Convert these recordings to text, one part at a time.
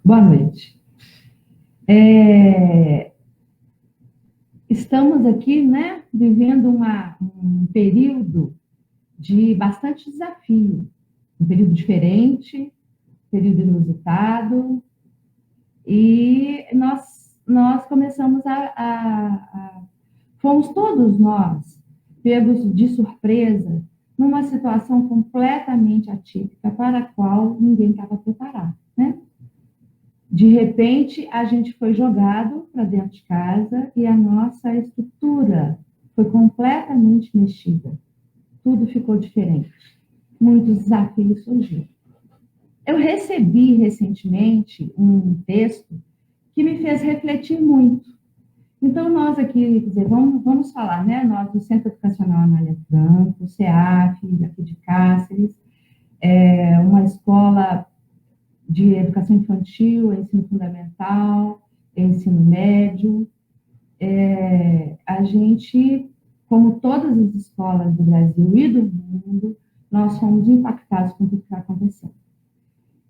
Boa noite. É, Estamos aqui, né, vivendo um período de bastante desafio, um período diferente, período inusitado, e nós começamos fomos todos nós pegos de surpresa numa situação completamente atípica para a qual ninguém estava preparado, né? De repente, a gente foi jogado para dentro de casa e a nossa estrutura foi completamente mexida. Tudo ficou diferente. Muitos desafios surgiram. Eu recebi recentemente um texto que me fez refletir muito. Então, nós aqui, quer dizer, vamos falar, né? Nós do Centro Educacional Anália Franco, CEAF, aqui de Cáceres, uma escola de educação infantil, ensino fundamental, ensino médio. A gente, como todas as escolas do Brasil e do mundo, nós fomos impactados com tudo que está acontecendo.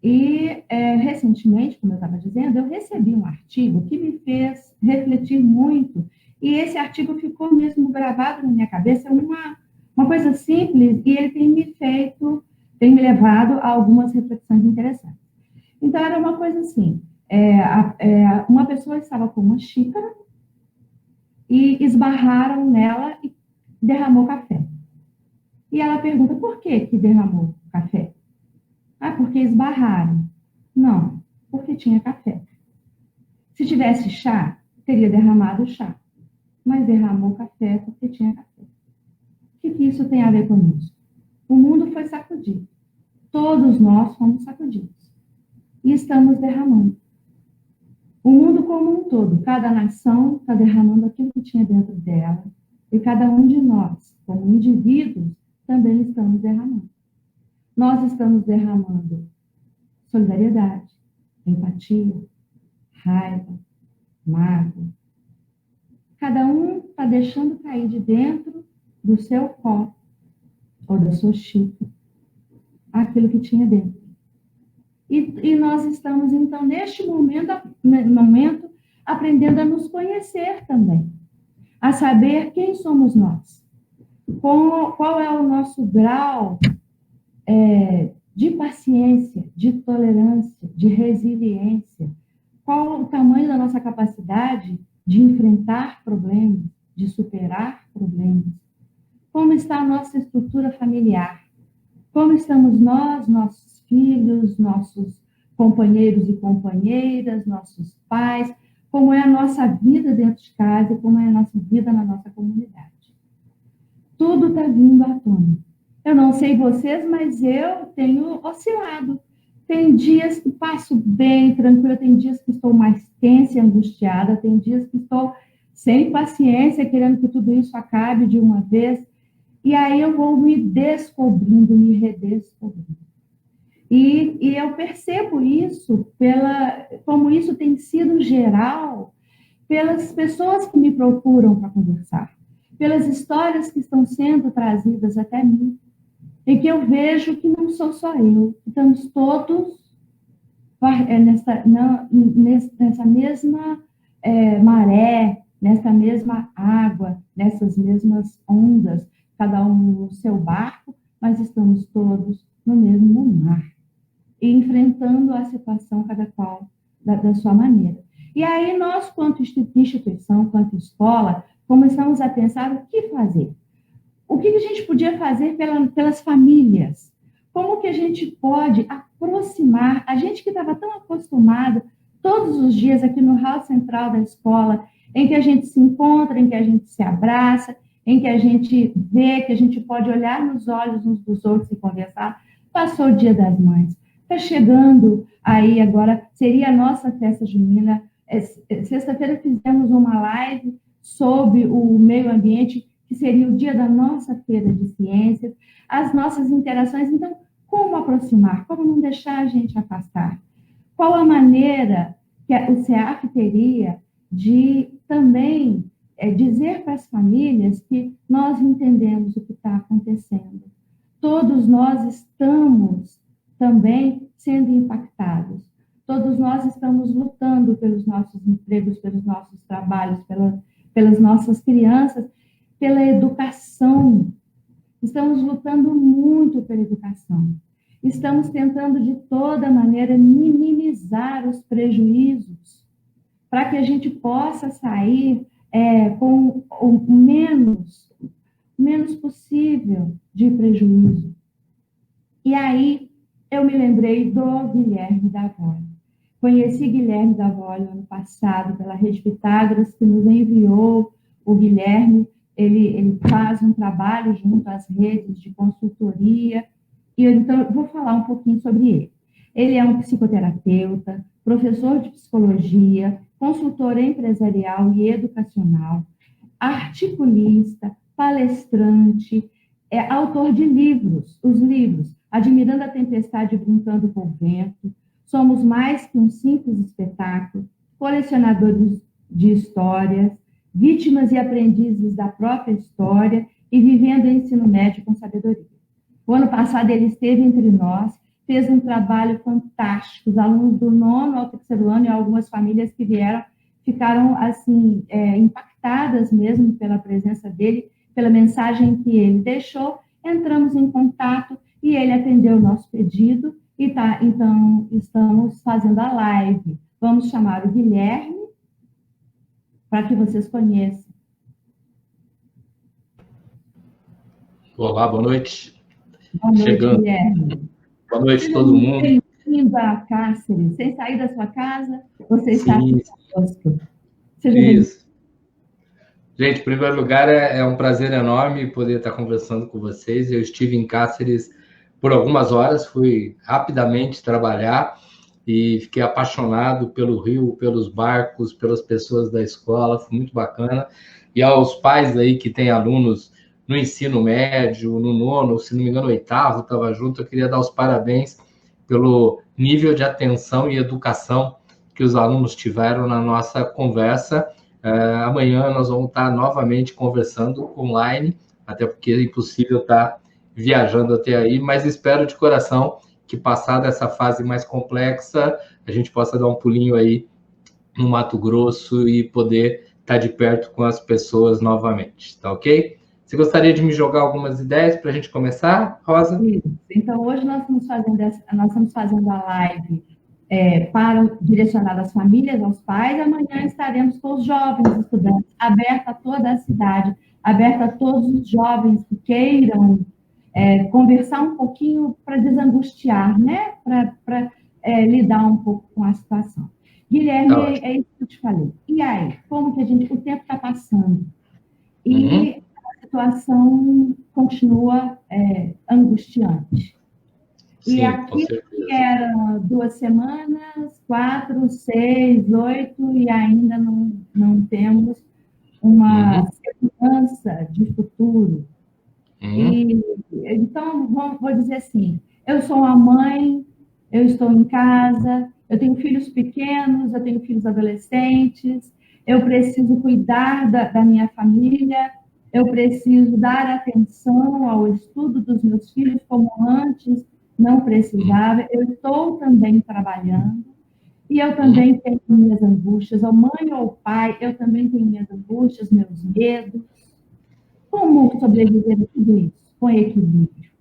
E, recentemente, como eu estava dizendo, eu recebi um artigo que me fez refletir muito, e esse artigo ficou mesmo gravado na minha cabeça, uma coisa simples, e ele tem me levado a algumas reflexões interessantes. Então, era uma coisa assim, uma pessoa estava com uma xícara e esbarraram nela e derramou café. E ela pergunta, por que derramou café? Ah, porque esbarraram. Não, porque tinha café. Se tivesse chá, teria derramado chá. Mas derramou café porque tinha café. O que isso tem a ver conosco? O mundo foi sacudido. Todos nós fomos sacudidos. E estamos derramando. O mundo como um todo, cada nação está derramando aquilo que tinha dentro dela, e cada um de nós, como indivíduos, também estamos derramando. Nós estamos derramando solidariedade, empatia, raiva, mágoa. Cada um está deixando cair de dentro do seu copo ou da sua xícara aquilo que tinha dentro. E nós estamos, então, neste momento, aprendendo a nos conhecer também, a saber quem somos nós, qual é o nosso grau de paciência, de tolerância, de resiliência, qual o tamanho da nossa capacidade de enfrentar problemas, de superar problemas, como está a nossa estrutura familiar, como estamos nós, nossos filhos, nossos companheiros e companheiras, nossos pais, como é a nossa vida dentro de casa e como é a nossa vida na nossa comunidade. Tudo está vindo à tona. Eu não sei vocês, mas eu tenho oscilado. Tem dias que passo bem, tranquila, tem dias que estou mais tensa e angustiada, tem dias que estou sem paciência, querendo que tudo isso acabe de uma vez. E aí eu vou me descobrindo, me redescobrindo. E eu percebo isso, como isso tem sido geral, pelas pessoas que me procuram para conversar, pelas histórias que estão sendo trazidas até mim, em que eu vejo que não sou só eu, estamos todos nessa mesma maré, nessa mesma água, nessas mesmas ondas, cada um no seu barco, mas estamos todos no mesmo mar, e enfrentando a situação cada qual da sua maneira. E aí nós, quanto instituição, quanto escola, começamos a pensar o que fazer. O que a gente podia fazer pelas famílias? Como que a gente pode aproximar a gente que estava tão acostumado todos os dias aqui no hall central da escola, em que a gente se encontra, em que a gente se abraça, em que a gente vê, que a gente pode olhar nos olhos uns dos outros e conversar. Passou o Dia das Mães. Está chegando aí agora, seria a nossa festa junina. Sexta-feira fizemos uma live sobre o meio ambiente, que seria o dia da nossa feira de ciências, as nossas interações. Então, como aproximar? Como não deixar a gente afastar? Qual a maneira que o CEAF teria de também dizer para as famílias que nós entendemos o que está acontecendo? Todos nós estamos também sendo impactados. Todos nós estamos lutando pelos nossos empregos, pelos nossos trabalhos, pelas nossas crianças, pela educação. Estamos lutando muito pela educação. Estamos tentando, de toda maneira, minimizar os prejuízos, para que a gente possa sair com o menos possível de prejuízo. E aí, eu me lembrei do Guilherme Davoli. Conheci Guilherme Davoli ano passado pela Rede Pitágoras, que nos enviou o Guilherme. Ele faz um trabalho junto às redes de consultoria. E então, eu vou falar um pouquinho sobre ele. Ele é um psicoterapeuta, professor de psicologia, consultor empresarial e educacional, articulista, palestrante, autor de livros, os livros Admirando a Tempestade e Brincando com o Vento, Somos Mais que um Simples Espetáculo, Colecionadores de Histórias, Vítimas e Aprendizes da Própria História e Vivendo o Ensino Médio com Sabedoria. O ano passado ele esteve entre nós, fez um trabalho fantástico, os alunos do 9º ao 3º ano e algumas famílias que vieram ficaram assim impactadas mesmo pela presença dele, pela mensagem que ele deixou. Entramos em contato e ele atendeu o nosso pedido e então estamos fazendo a live. Vamos chamar o Guilherme para que vocês conheçam. Olá, boa noite. Boa noite, Chegando. Guilherme. Boa noite, todo mundo. Bem-vindo a Cáceres. Sem sair da sua casa, você está conosco. Seja isso. Gente, em primeiro lugar, é um prazer enorme poder estar conversando com vocês. Eu estive em Cáceres por algumas horas, fui rapidamente trabalhar e fiquei apaixonado pelo rio, pelos barcos, pelas pessoas da escola, foi muito bacana. E aos pais aí que têm alunos no ensino médio, no 9º, se não me engano, 8º, estava junto, eu queria dar os parabéns pelo nível de atenção e educação que os alunos tiveram na nossa conversa. Amanhã nós vamos estar novamente conversando online, até porque é impossível estar viajando até aí, mas espero de coração que, passada essa fase mais complexa, a gente possa dar um pulinho aí no Mato Grosso e poder estar de perto com as pessoas novamente, tá ok? Você gostaria de me jogar algumas ideias para a gente começar, Rosa? Isso. Então, hoje nós estamos fazendo a live direcionada às famílias, aos pais. Amanhã estaremos com os jovens estudantes, aberta a toda a cidade, aberta a todos os jovens que queiram conversar um pouquinho para desangustiar, né? Para lidar um pouco com a situação. Guilherme, é isso que eu te falei. E aí, como que o tempo está passando? E a situação continua angustiante. Sim, e aqui que era 2 semanas, 4, 6, 8, e ainda não temos uma segurança de futuro. Então, vou dizer assim, eu sou uma mãe, eu estou em casa, eu tenho filhos pequenos, eu tenho filhos adolescentes, eu preciso cuidar da minha família, eu preciso dar atenção ao estudo dos meus filhos, como antes não precisava. Eu estou também trabalhando, e eu também tenho minhas angústias, ou mãe ou pai, eu também tenho minhas angústias, meus medos. Como sobreviver a tudo isso com equilíbrio?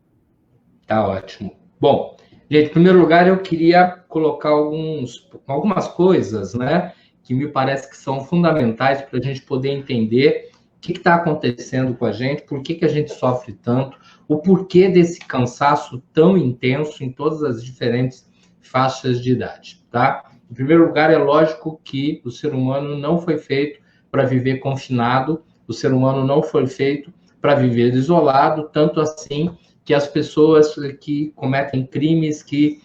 Tá ótimo. Bom, gente, em primeiro lugar, eu queria colocar algumas coisas, né, que me parece que são fundamentais para a gente poder entender o que está acontecendo com a gente, por que a gente sofre tanto, o porquê desse cansaço tão intenso em todas as diferentes faixas de idade, tá? Em primeiro lugar, é lógico que o ser humano não foi feito para viver confinado, o ser humano não foi feito para viver isolado, tanto assim que as pessoas que cometem crimes que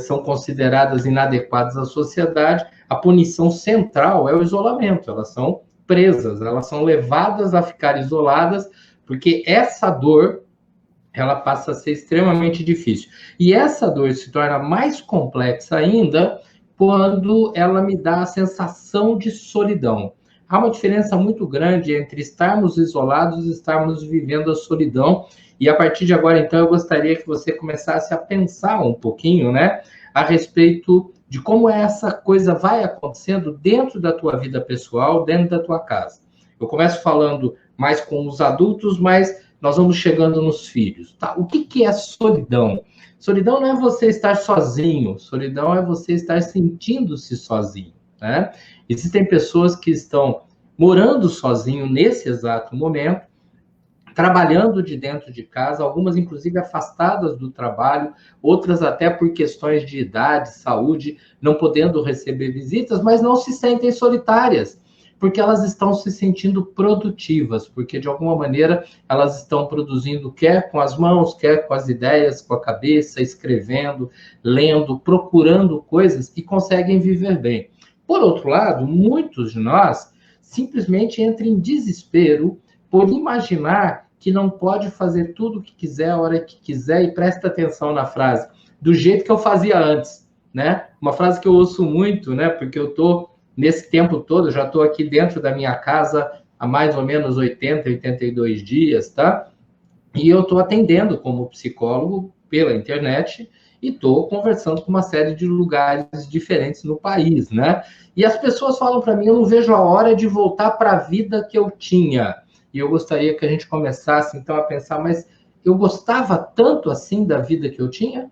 são consideradas inadequadas à sociedade, a punição central é o isolamento, elas são presas, elas são levadas a ficar isoladas, porque essa dor, ela passa a ser extremamente difícil. E essa dor se torna mais complexa ainda quando ela me dá a sensação de solidão. Há uma diferença muito grande entre estarmos isolados e estarmos vivendo a solidão. E a partir de agora, então, eu gostaria que você começasse a pensar um pouquinho, né, a respeito de como essa coisa vai acontecendo dentro da tua vida pessoal, dentro da tua casa. Eu começo falando mais com os adultos, mas nós vamos chegando nos filhos. Tá? O que é solidão? Solidão não é você estar sozinho, solidão é você estar sentindo-se sozinho, né? Existem pessoas que estão morando sozinho nesse exato momento, trabalhando de dentro de casa, algumas inclusive afastadas do trabalho, outras até por questões de idade, saúde, não podendo receber visitas, mas não se sentem solitárias, porque elas estão se sentindo produtivas, porque de alguma maneira elas estão produzindo, quer com as mãos, quer com as ideias, com a cabeça, escrevendo, lendo, procurando coisas e conseguem viver bem. Por outro lado, muitos de nós simplesmente entram em desespero por imaginar que não pode fazer tudo o que quiser, a hora que quiser, e presta atenção na frase, do jeito que eu fazia antes, né? Uma frase que eu ouço muito, né? Porque eu estou, nesse tempo todo, já estou aqui dentro da minha casa há mais ou menos 80, 82 dias, tá? E eu estou atendendo como psicólogo pela internet e estou conversando com uma série de lugares diferentes no país, né? E as pessoas falam para mim, eu não vejo a hora de voltar para a vida que eu tinha. E eu gostaria que a gente começasse, então, a pensar, mas eu gostava tanto assim da vida que eu tinha?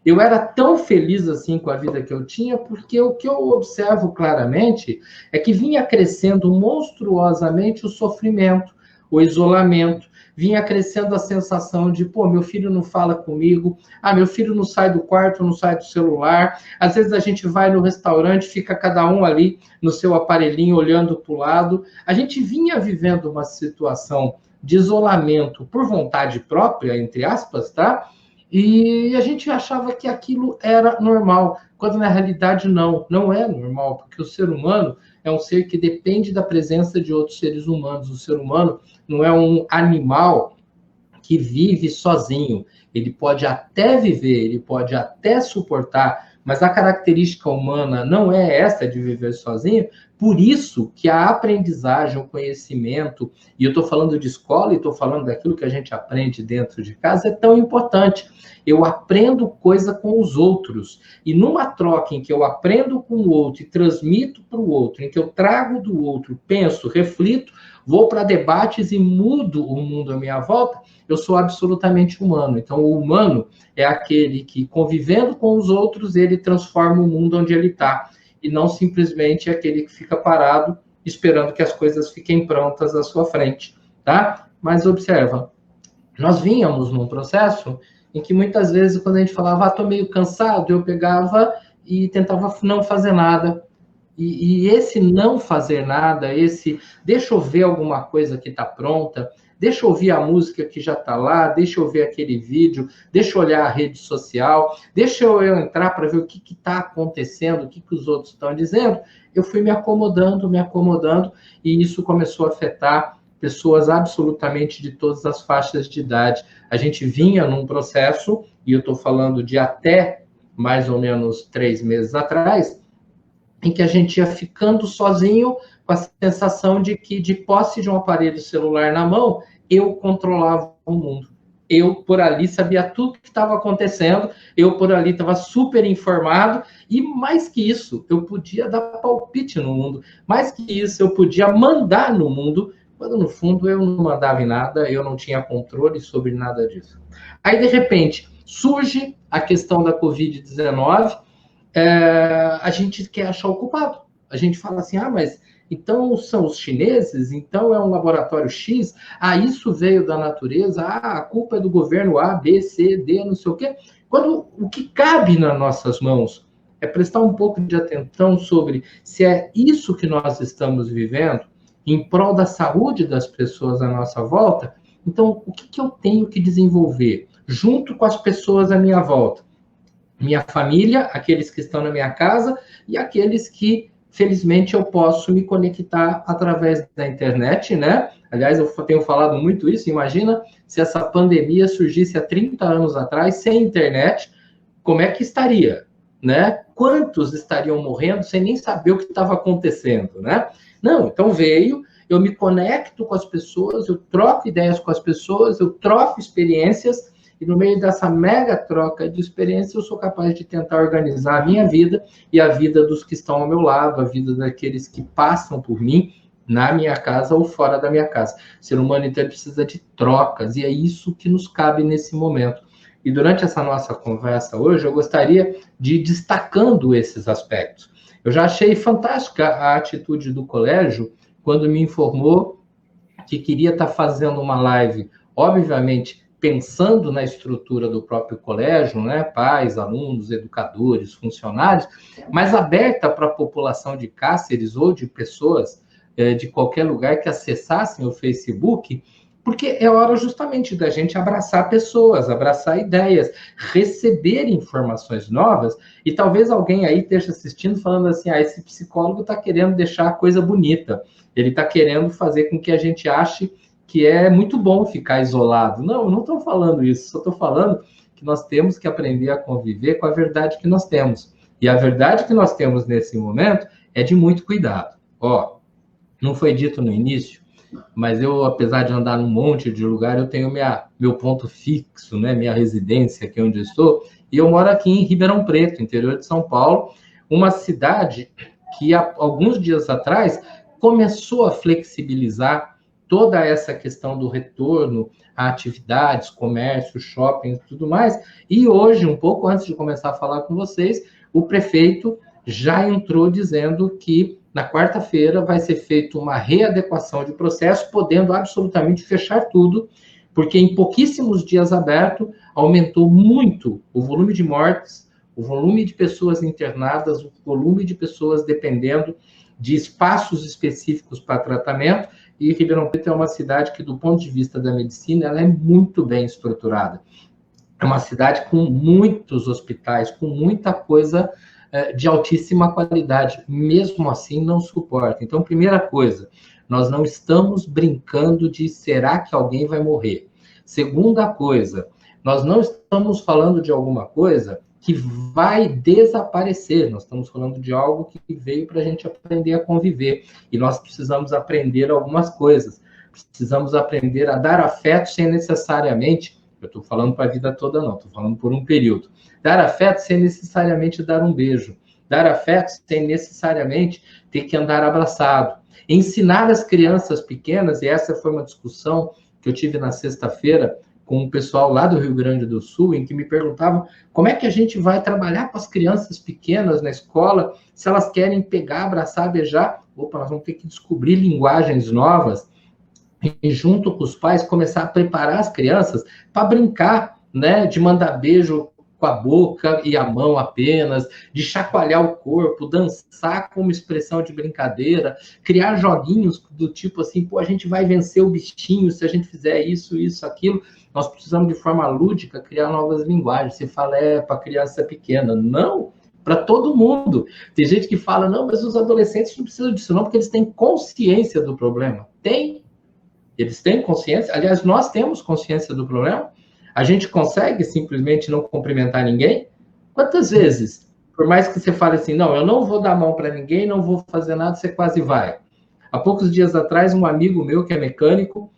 Eu era tão feliz assim com a vida que eu tinha, porque o que eu observo claramente é que vinha crescendo monstruosamente o sofrimento, o isolamento, vinha crescendo a sensação de, pô, meu filho não fala comigo, meu filho não sai do quarto, não sai do celular, às vezes a gente vai no restaurante, fica cada um ali no seu aparelhinho olhando para o lado. A gente vinha vivendo uma situação de isolamento por vontade própria, entre aspas, tá? E a gente achava que aquilo era normal, quando na realidade não é normal, porque o ser humano é um ser que depende da presença de outros seres humanos. O ser humano não é um animal que vive sozinho. Ele pode até viver, ele pode até suportar, mas a característica humana não é essa de viver sozinho. Por isso que a aprendizagem, o conhecimento, e eu estou falando de escola e estou falando daquilo que a gente aprende dentro de casa, é tão importante. Eu aprendo coisa com os outros. E numa troca em que eu aprendo com o outro e transmito para o outro, em que eu trago do outro, penso, reflito, vou para debates e mudo o mundo à minha volta, eu sou absolutamente humano. Então, o humano é aquele que, convivendo com os outros, ele transforma o mundo onde ele está. E não simplesmente aquele que fica parado esperando que as coisas fiquem prontas à sua frente, tá? Mas observa, nós vínhamos num processo em que muitas vezes, quando a gente falava, estou meio cansado, eu pegava e tentava não fazer nada. E esse não fazer nada, esse deixa eu ver alguma coisa que está pronta, deixa eu ouvir a música que já está lá, deixa eu ver aquele vídeo, deixa eu olhar a rede social, deixa eu entrar para ver o que está acontecendo, o que os outros estão dizendo. Eu fui me acomodando, e isso começou a afetar pessoas absolutamente de todas as faixas de idade. A gente vinha num processo, e eu estou falando de até mais ou menos 3 meses atrás, em que a gente ia ficando sozinho com a sensação de que, de posse de um aparelho celular na mão, eu controlava o mundo. Eu, por ali, sabia tudo que estava acontecendo, eu, por ali, estava super informado, e mais que isso, eu podia dar palpite no mundo, mais que isso, eu podia mandar no mundo, quando, no fundo, eu não mandava em nada, eu não tinha controle sobre nada disso. Aí, de repente, surge a questão da Covid-19, a gente quer achar o culpado. A gente fala assim, mas então são os chineses, então é um laboratório X, isso veio da natureza, a culpa é do governo A, B, C, D, não sei o quê. Quando o que cabe nas nossas mãos é prestar um pouco de atenção sobre se é isso que nós estamos vivendo, em prol da saúde das pessoas à nossa volta, então o que eu tenho que desenvolver junto com as pessoas à minha volta? Minha família, aqueles que estão na minha casa e aqueles que, felizmente, eu posso me conectar através da internet, né? Aliás, eu tenho falado muito isso. Imagina se essa pandemia surgisse há 30 anos atrás, sem internet, como é que estaria, né? Quantos estariam morrendo sem nem saber o que estava acontecendo, né? Não, então veio, eu me conecto com as pessoas, eu troco ideias com as pessoas, eu troco experiências, e no meio dessa mega troca de experiência, eu sou capaz de tentar organizar a minha vida e a vida dos que estão ao meu lado, a vida daqueles que passam por mim, na minha casa ou fora da minha casa. O ser humano, então, precisa de trocas, e é isso que nos cabe nesse momento. E durante essa nossa conversa hoje, eu gostaria de ir destacando esses aspectos. Eu já achei fantástica a atitude do colégio quando me informou que queria estar fazendo uma live, obviamente, pensando na estrutura do próprio colégio, né? Pais, alunos, educadores, funcionários, mas aberta para a população de Cáceres ou de pessoas de qualquer lugar que acessassem o Facebook, porque é hora justamente da gente abraçar pessoas, abraçar ideias, receber informações novas, e talvez alguém aí esteja assistindo falando assim, esse psicólogo está querendo deixar a coisa bonita, ele está querendo fazer com que a gente ache que é muito bom ficar isolado. Não, eu não estou falando isso, só estou falando que nós temos que aprender a conviver com a verdade que nós temos. E a verdade que nós temos nesse momento é de muito cuidado. Não foi dito no início, mas eu, apesar de andar num monte de lugar, eu tenho meu ponto fixo, né, minha residência, aqui onde eu estou, e eu moro aqui em Ribeirão Preto, interior de São Paulo, uma cidade que há alguns dias atrás começou a flexibilizar toda essa questão do retorno a atividades, comércio, shopping e tudo mais, e hoje, um pouco antes de começar a falar com vocês, o prefeito já entrou dizendo que na quarta-feira vai ser feita uma readequação de processo, podendo absolutamente fechar tudo, porque em pouquíssimos dias aberto, aumentou muito o volume de mortes, o volume de pessoas internadas, o volume de pessoas dependendo de espaços específicos para tratamento, e Ribeirão Preto é uma cidade que, do ponto de vista da medicina, ela é muito bem estruturada. É uma cidade com muitos hospitais, com muita coisa de altíssima qualidade, mesmo assim não suporta. Então, primeira coisa, nós não estamos brincando de será que alguém vai morrer. Segunda coisa, nós não estamos falando de alguma coisa que vai desaparecer, nós estamos falando de algo que veio para a gente aprender a conviver, e nós precisamos aprender algumas coisas, precisamos aprender a dar afeto sem necessariamente, eu estou falando para a vida toda não, estou falando por um período, dar afeto sem necessariamente dar um beijo. Dar afeto sem necessariamente ter que andar abraçado. Ensinar as crianças pequenas, e essa foi uma discussão que eu tive na sexta-feira com o pessoal lá do Rio Grande do Sul, em que me perguntavam como é que a gente vai trabalhar com as crianças pequenas na escola, se elas querem pegar, abraçar, beijar. Opa, nós vamos ter que descobrir linguagens novas e, junto com os pais, começar a preparar as crianças para brincar, né, de mandar beijo com a boca e a mão apenas, de chacoalhar o corpo, dançar como expressão de brincadeira, criar joguinhos do tipo assim, a gente vai vencer o bichinho se a gente fizer isso, isso, aquilo. Nós precisamos, de forma lúdica, criar novas linguagens. Você fala, para criança pequena. Não, para todo mundo. Tem gente que fala, não, mas os adolescentes não precisam disso não, porque eles têm consciência do problema. Tem. Eles têm consciência. Aliás, nós temos consciência do problema. A gente consegue simplesmente não cumprimentar ninguém? Quantas vezes, por mais que você fale assim, não, eu não vou dar mão para ninguém, não vou fazer nada, você quase vai. Há poucos dias atrás, um amigo meu, que é mecânico,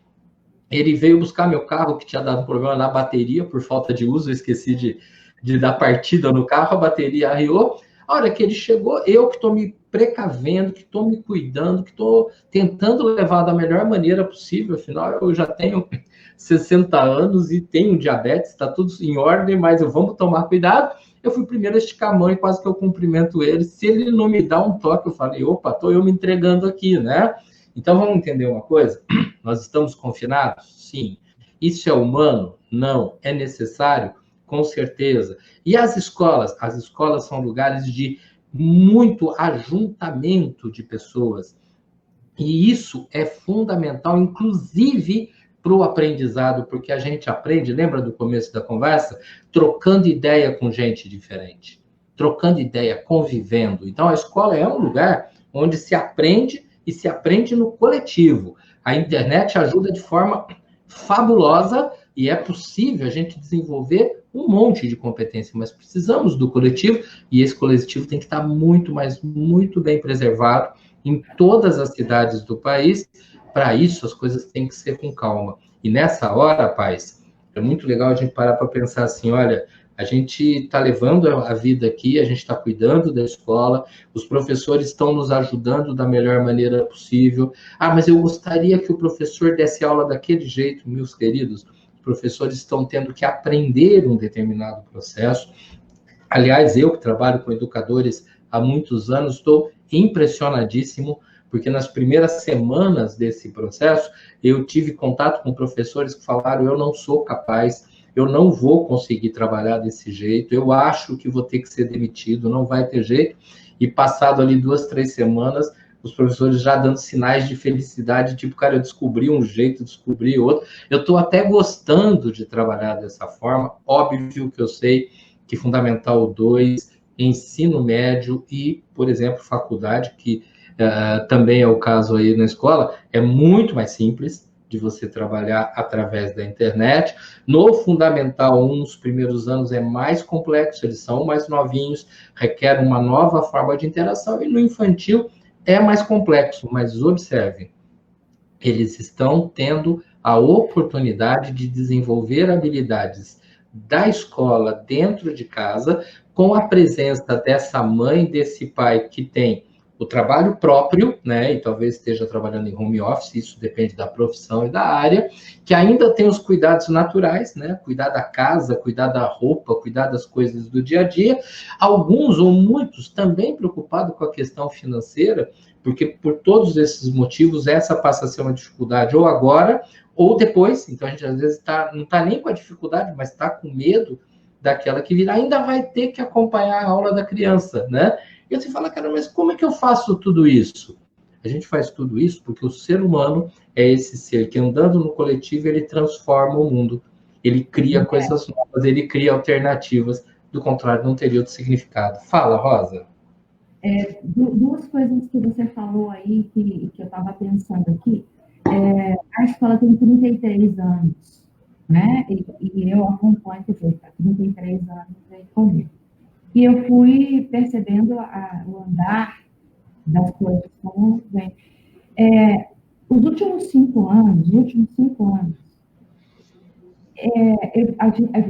ele veio buscar meu carro, que tinha dado um problema na bateria, por falta de uso, eu esqueci de dar partida no carro, a bateria arriou. A hora que ele chegou, eu que estou me precavendo, que estou me cuidando, que estou tentando levar da melhor maneira possível, afinal, eu já tenho 60 anos e tenho diabetes, está tudo em ordem, mas vamos tomar cuidado. Eu fui primeiro a esticar a mão e quase que eu cumprimento ele. Se ele não me dá um toque, eu falei, opa, estou eu me entregando aqui, né? Então, vamos entender uma coisa? Nós estamos confinados? Sim. Isso é humano? Não. É necessário? Com certeza. E as escolas? As escolas são lugares de muito ajuntamento de pessoas. E isso é fundamental, inclusive para o aprendizado, porque a gente aprende, lembra do começo da conversa? Trocando ideia com gente diferente. Trocando ideia, convivendo. Então, a escola é um lugar onde se aprende e se aprende no coletivo. A internet ajuda de forma fabulosa e é possível a gente desenvolver um monte de competência, mas precisamos do coletivo e esse coletivo tem que estar muito, mas muito bem preservado em todas as cidades do país. Para isso, as coisas têm que ser com calma. E nessa hora, pais, É muito legal a gente parar para pensar assim, olha, a gente está levando a vida aqui, a gente está cuidando da escola, os professores estão nos ajudando da melhor maneira possível. Ah, mas eu gostaria que o professor desse aula daquele jeito, meus queridos. Os professores estão tendo que aprender um determinado processo. Aliás, eu que trabalho com educadores há muitos anos, estou impressionadíssimo, porque nas primeiras semanas desse processo, eu tive contato com professores que falaram: eu não sou capaz, eu não vou conseguir trabalhar desse jeito, eu acho que vou ter que ser demitido, não vai ter jeito. E passado ali 2, 3 semanas, os professores já dando sinais de felicidade, tipo, cara, eu descobri um jeito, descobri outro. Eu estou até gostando de trabalhar dessa forma. Óbvio que eu sei que Fundamental 2, ensino médio e, por exemplo, faculdade, que também é o caso aí na escola, é muito mais simples de você trabalhar através da internet. No Fundamental 1, os primeiros anos é mais complexo, eles são mais novinhos, requer uma nova forma de interação, e no infantil é mais complexo, mas observe, eles estão tendo a oportunidade de desenvolver habilidades da escola dentro de casa, com a presença dessa mãe, desse pai que tem o trabalho próprio, né, e talvez esteja trabalhando em home office, isso depende da profissão e da área, que ainda tem os cuidados naturais, né, cuidar da casa, cuidar da roupa, cuidar das coisas do dia a dia, alguns ou muitos também preocupados com a questão financeira, porque por todos esses motivos, essa passa a ser uma dificuldade ou agora, ou depois. Então, a gente às vezes não está nem com a dificuldade, mas está com medo daquela que virá, ainda vai ter que acompanhar a aula da criança, né? E você fala, cara, mas como é que eu faço tudo isso? A gente faz tudo isso porque o ser humano é esse ser que, andando no coletivo, ele transforma o mundo. Ele cria coisas novas, ele cria alternativas. Do contrário, não teria outro significado. Fala, Rosa. Duas coisas que você falou aí, que eu estava pensando aqui. A escola tem 33 anos, né? E eu acompanho, quer dizer, 33 anos aí comigo. E eu fui percebendo o andar das coisas como vem. Os últimos 5 anos,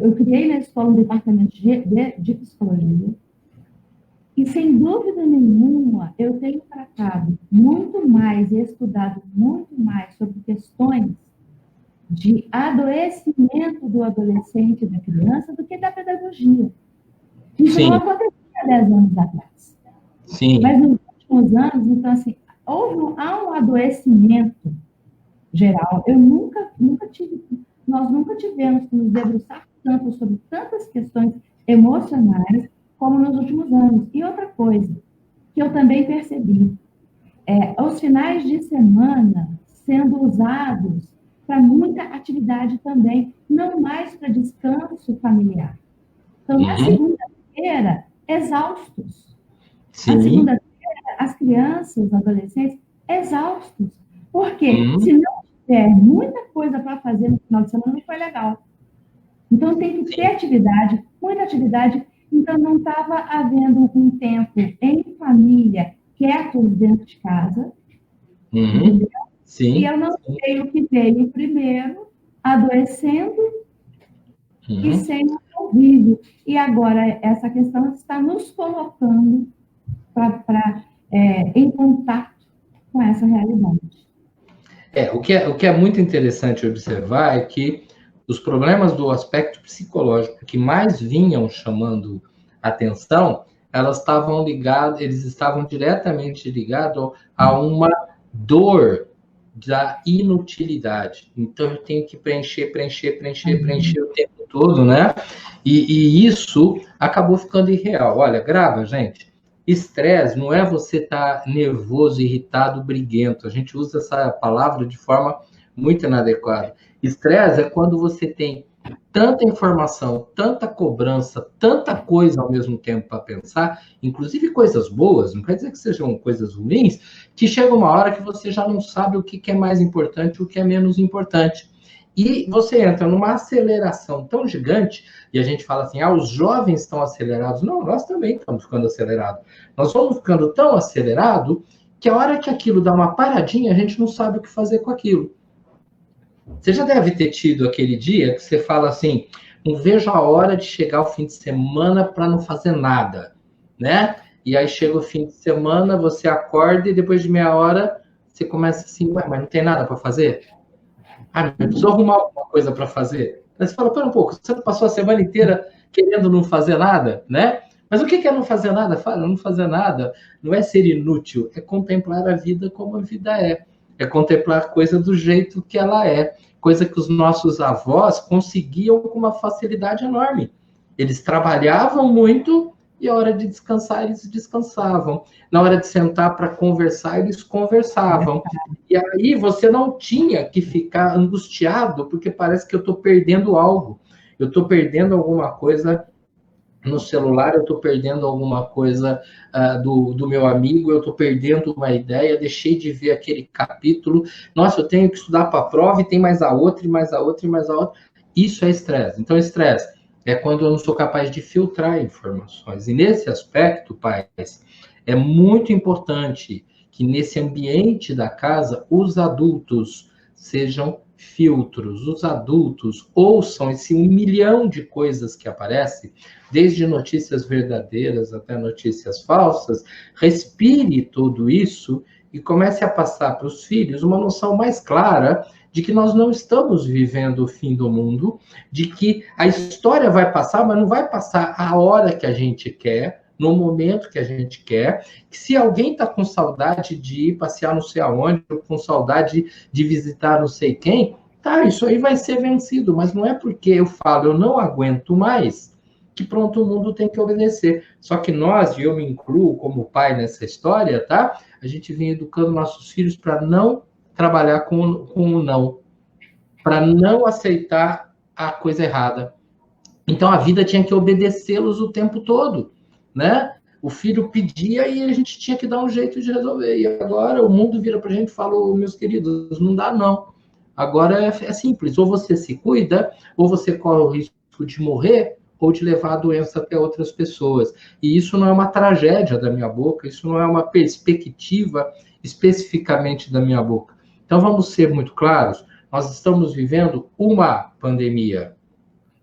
eu criei na escola um departamento de psicologia, e, sem dúvida nenhuma, eu tenho tratado muito mais e estudado muito mais sobre questões de adoecimento do adolescente e da criança do que da pedagogia. Isso não acontecia há 10 anos atrás. Sim. Mas nos últimos anos, então, assim, há um adoecimento geral. Nós nunca tivemos que nos debruçar tanto sobre tantas questões emocionais como nos últimos anos. E outra coisa que eu também percebi, os finais de semana sendo usados para muita atividade também, não mais para descanso familiar. Então, na segunda-feira, exaustos. Sim. Na segunda-feira, as crianças, os adolescentes, exaustos. Porque se não tiver muita coisa para fazer no final de semana, não foi legal. Então, tem que ter atividade, muita atividade. Então, não estava havendo um tempo em família, quietos dentro de casa. Entendeu? Sim. E eu não sei o que veio primeiro, adoecendo e sem o convívio. E agora, essa questão está nos colocando em contato com essa realidade. O que é muito interessante observar é que os problemas do aspecto psicológico que mais vinham chamando atenção, eles estavam diretamente ligados a uma dor da inutilidade. Então, eu tenho que preencher o tempo todo, né? E isso acabou ficando irreal. Olha, grava, gente. Estresse não é você estar nervoso, irritado, briguento. A gente usa essa palavra de forma muito inadequada. Estresse é quando você tem tanta informação, tanta cobrança, tanta coisa ao mesmo tempo para pensar, inclusive coisas boas, não quer dizer que sejam coisas ruins, que chega uma hora que você já não sabe o que é mais importante e o que é menos importante. E você entra numa aceleração tão gigante, e a gente fala assim, os jovens estão acelerados. Não, nós também estamos ficando acelerados. Nós vamos ficando tão acelerados que a hora que aquilo dá uma paradinha, a gente não sabe o que fazer com aquilo. Você já deve ter tido aquele dia que você fala assim, não vejo a hora de chegar o fim de semana para não fazer nada, né? E aí chega o fim de semana, você acorda e depois de meia hora você começa assim, ué, mas não tem nada para fazer? Ah, eu preciso arrumar alguma coisa para fazer. Aí você fala, pera um pouco, você passou a semana inteira querendo não fazer nada, né? Mas o que é não fazer nada? Fala, não fazer nada não é ser inútil, é contemplar a vida como a vida é. É contemplar a coisa do jeito que ela é. Coisa que os nossos avós conseguiam com uma facilidade enorme. Eles trabalhavam muito e a hora de descansar, eles descansavam. Na hora de sentar para conversar, eles conversavam. E aí você não tinha que ficar angustiado, porque parece que eu estou perdendo algo. Eu estou perdendo alguma coisa no celular, eu estou perdendo alguma coisa do meu amigo, eu estou perdendo uma ideia, deixei de ver aquele capítulo. Nossa, eu tenho que estudar para a prova e tem mais a outra, e mais a outra, e mais a outra. Isso é estresse. Então, estresse é quando eu não sou capaz de filtrar informações. E nesse aspecto, pais, é muito importante que nesse ambiente da casa os adultos sejam filtros. Os adultos ouçam esse 1 milhão de coisas que aparecem, desde notícias verdadeiras até notícias falsas, respire tudo isso e comece a passar para os filhos uma noção mais clara de que nós não estamos vivendo o fim do mundo, de que a história vai passar, mas não vai passar a hora que a gente quer, no momento que a gente quer, que se alguém está com saudade de ir passear não sei aonde, ou com saudade de visitar não sei quem, tá, isso aí vai ser vencido, mas não é porque eu falo eu não aguento mais, que pronto, o mundo tem que obedecer. Só que nós, e eu me incluo como pai nessa história, tá? A gente vem educando nossos filhos para não trabalhar com o não, para não aceitar a coisa errada. Então a vida tinha que obedecê-los o tempo todo, né? O filho pedia e a gente tinha que dar um jeito de resolver. E agora o mundo vira para a gente e fala, oh, meus queridos, não dá não. Agora é simples, ou você se cuida, ou você corre o risco de morrer, ou de levar a doença até outras pessoas. E isso não é uma tragédia da minha boca, isso não é uma perspectiva especificamente da minha boca. Então vamos ser muito claros, nós estamos vivendo uma pandemia.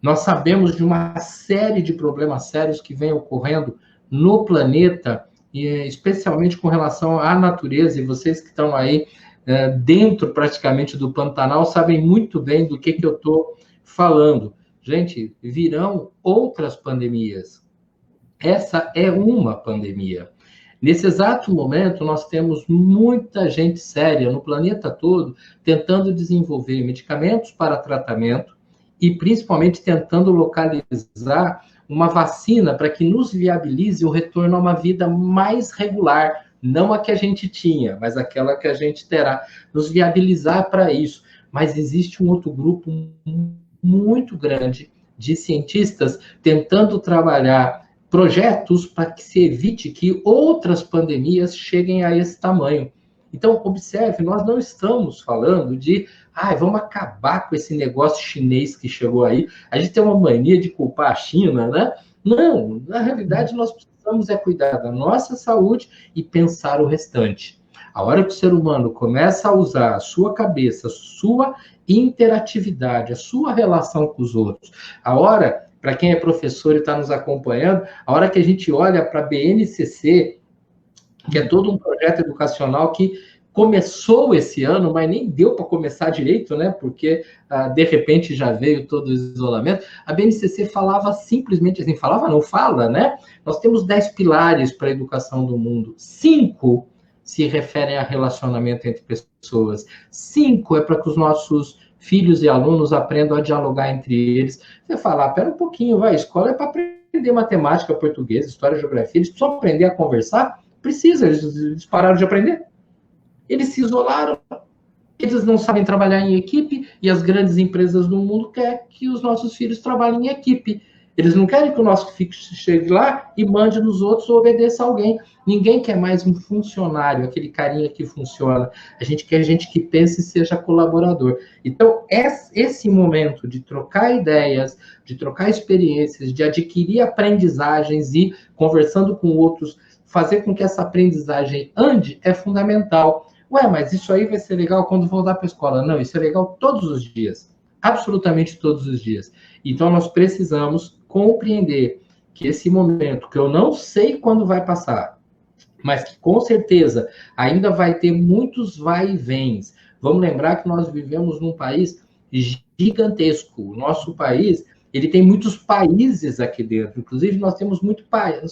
Nós sabemos de uma série de problemas sérios que vem ocorrendo no planeta, e especialmente com relação à natureza, e vocês que estão aí dentro praticamente do Pantanal sabem muito bem do que eu estou falando. Gente, virão outras pandemias. Essa é uma pandemia. Nesse exato momento, nós temos muita gente séria no planeta todo tentando desenvolver medicamentos para tratamento e principalmente tentando localizar uma vacina para que nos viabilize o retorno a uma vida mais regular, não a que a gente tinha, mas aquela que a gente terá, nos viabilizar para isso. Mas existe um outro grupo muito grande de cientistas tentando trabalhar projetos para que se evite que outras pandemias cheguem a esse tamanho. Então, observe, nós não estamos falando de vamos acabar com esse negócio chinês que chegou aí. A gente tem uma mania de culpar a China, né? Não, na realidade, nós precisamos cuidar da nossa saúde e pensar o restante. A hora que o ser humano começa a usar a sua cabeça, a sua interatividade, a sua relação com os outros, a hora, para quem é professor e está nos acompanhando, a hora que a gente olha para a BNCC, que é todo um projeto educacional que começou esse ano, mas nem deu para começar direito, né? Porque de repente já veio todo o isolamento. A BNCC falava simplesmente assim, falava não, fala, né? Nós temos 10 pilares para a educação do mundo. 5 se referem a relacionamento entre pessoas. 5 é para que os nossos filhos e alunos aprendam a dialogar entre eles. Você fala, pera um pouquinho, vai, escola é para aprender matemática, português, história, geografia, eles precisam aprender a conversar? Precisa, eles pararam de aprender. Eles se isolaram, eles não sabem trabalhar em equipe, e as grandes empresas do mundo querem que os nossos filhos trabalhem em equipe. Eles não querem que o nosso filho chegue lá e mande nos outros ou obedeça a alguém. Ninguém quer mais um funcionário, aquele carinha que funciona. A gente quer gente que pense e seja colaborador. Então, esse momento de trocar ideias, de trocar experiências, de adquirir aprendizagens e, conversando com outros, fazer com que essa aprendizagem ande é fundamental. Ué, mas isso aí vai ser legal quando voltar para a escola. Não, isso é legal todos os dias. Absolutamente todos os dias. Então, nós precisamos compreender que esse momento, que eu não sei quando vai passar, mas que com certeza ainda vai ter muitos vai e vens. Vamos lembrar que nós vivemos num país gigantesco. O nosso país, ele tem muitos países aqui dentro. Inclusive, nós temos muitos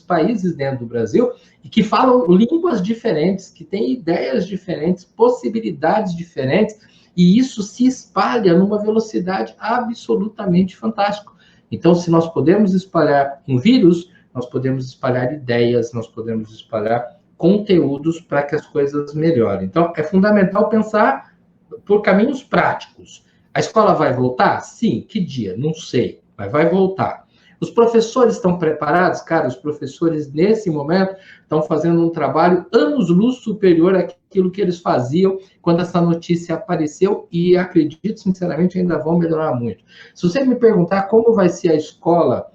países dentro do Brasil e que falam línguas diferentes, que têm ideias diferentes, possibilidades diferentes, e isso se espalha numa velocidade absolutamente fantástica. Então, se nós podemos espalhar um vírus, nós podemos espalhar ideias, nós podemos espalhar conteúdos para que as coisas melhorem. Então, é fundamental pensar por caminhos práticos. A escola vai voltar? Sim. Que dia? Não sei, mas vai voltar. Os professores estão preparados? Cara, os professores, nesse momento, estão fazendo um trabalho anos-luz superior àquilo que eles faziam quando essa notícia apareceu e, acredito, sinceramente, ainda vão melhorar muito. Se você me perguntar como vai ser a escola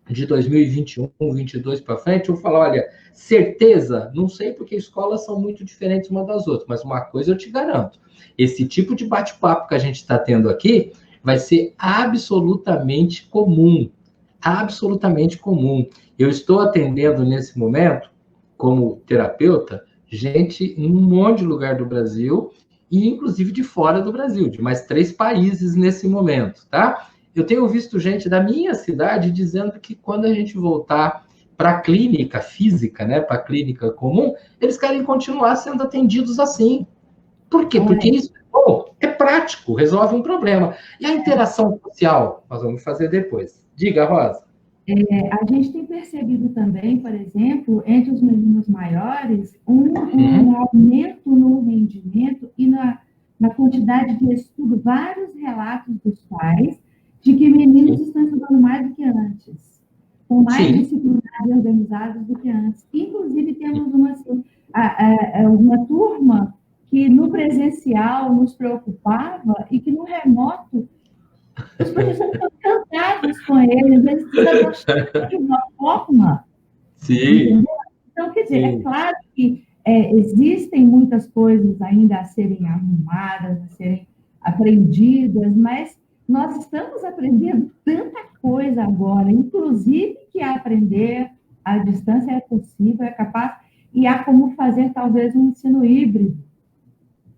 de 2021, 2022 para frente, eu vou falar, olha, certeza, não sei porque escolas são muito diferentes uma das outras, mas uma coisa eu te garanto, esse tipo de bate-papo que a gente está tendo aqui vai ser absolutamente comum, absolutamente comum. Eu estou atendendo nesse momento, como terapeuta, gente em um monte de lugar do Brasil e inclusive de fora do Brasil, de mais 3 países nesse momento, tá? Eu tenho visto gente da minha cidade dizendo que quando a gente voltar para a clínica física, né, para a clínica comum, eles querem continuar sendo atendidos assim. Por quê? Porque isso é prático, resolve um problema. E a interação social, nós vamos fazer depois. Diga, Rosa. A gente tem percebido também, por exemplo, entre os meninos maiores, um aumento no rendimento e na quantidade de estudo, vários relatos dos pais de que meninos estão estudando mais do que antes, com mais disciplinados e organizados do que antes. Inclusive, temos uma turma que no presencial nos preocupava e que no remoto os professores estão encantados com eles, eles estão gostando de uma forma. Sim. Entendeu? Então, quer dizer, é claro que existem muitas coisas ainda a serem arrumadas, a serem aprendidas, mas nós estamos aprendendo tanta coisa agora, inclusive que aprender à distância é possível, é capaz, e há como fazer talvez um ensino híbrido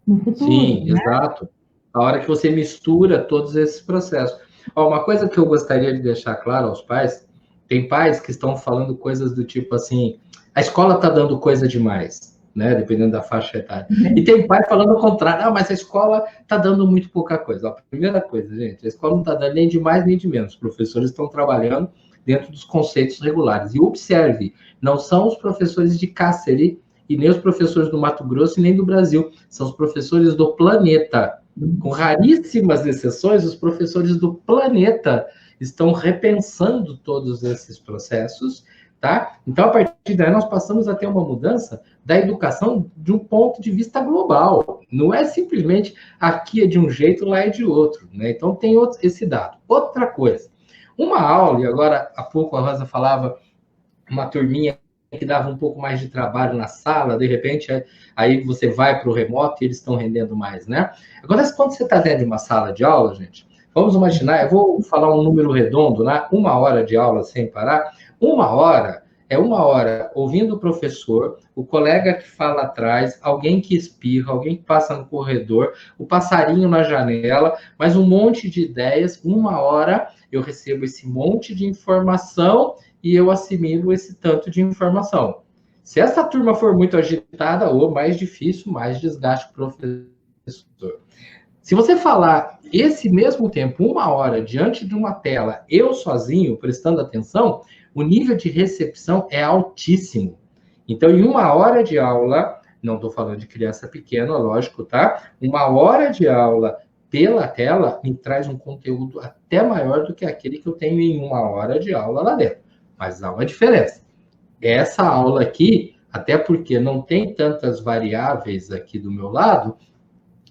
no futuro. Sim, né? Exato. A hora que você mistura todos esses processos. Ó, uma coisa que eu gostaria de deixar claro aos pais, tem pais que estão falando coisas do tipo assim, a escola está dando coisa demais, né? Dependendo da faixa etária. E tem pai falando o contrário, mas a escola está dando muito pouca coisa. Ó, primeira coisa, gente, a escola não está dando nem de mais nem de menos. Os professores estão trabalhando dentro dos conceitos regulares. E observe, não são os professores de Cáceres e nem os professores do Mato Grosso e nem do Brasil, são os professores do planeta. Com raríssimas exceções, os professores do planeta estão repensando todos esses processos, tá? Então, a partir daí, nós passamos a ter uma mudança da educação de um ponto de vista global. Não é simplesmente aqui é de um jeito, lá é de outro, né? Então, tem esse dado. Outra coisa, uma aula, e agora há pouco a Rosa falava, uma turminha que dava um pouco mais de trabalho na sala, de repente, aí você vai para o remoto e eles estão rendendo mais, né? Agora, quando você está dentro de uma sala de aula, gente, vamos imaginar, eu vou falar um número redondo, né? 1 hora de aula sem parar. 1 hora é 1 hora ouvindo o professor, o colega que fala atrás, alguém que espirra, alguém que passa no corredor, o passarinho na janela, mais um monte de ideias. 1 hora eu recebo esse monte de informação e eu assimilo esse tanto de informação. Se essa turma for muito agitada, ou mais difícil, mais desgaste o professor. Se você falar esse mesmo tempo, 1 hora, diante de uma tela, eu sozinho, prestando atenção, o nível de recepção é altíssimo. Então, em 1 hora de aula, não estou falando de criança pequena, lógico, tá? 1 hora de aula pela tela me traz um conteúdo até maior do que aquele que eu tenho em 1 hora de aula lá dentro. Mas há uma diferença. Essa aula aqui, até porque não tem tantas variáveis aqui do meu lado,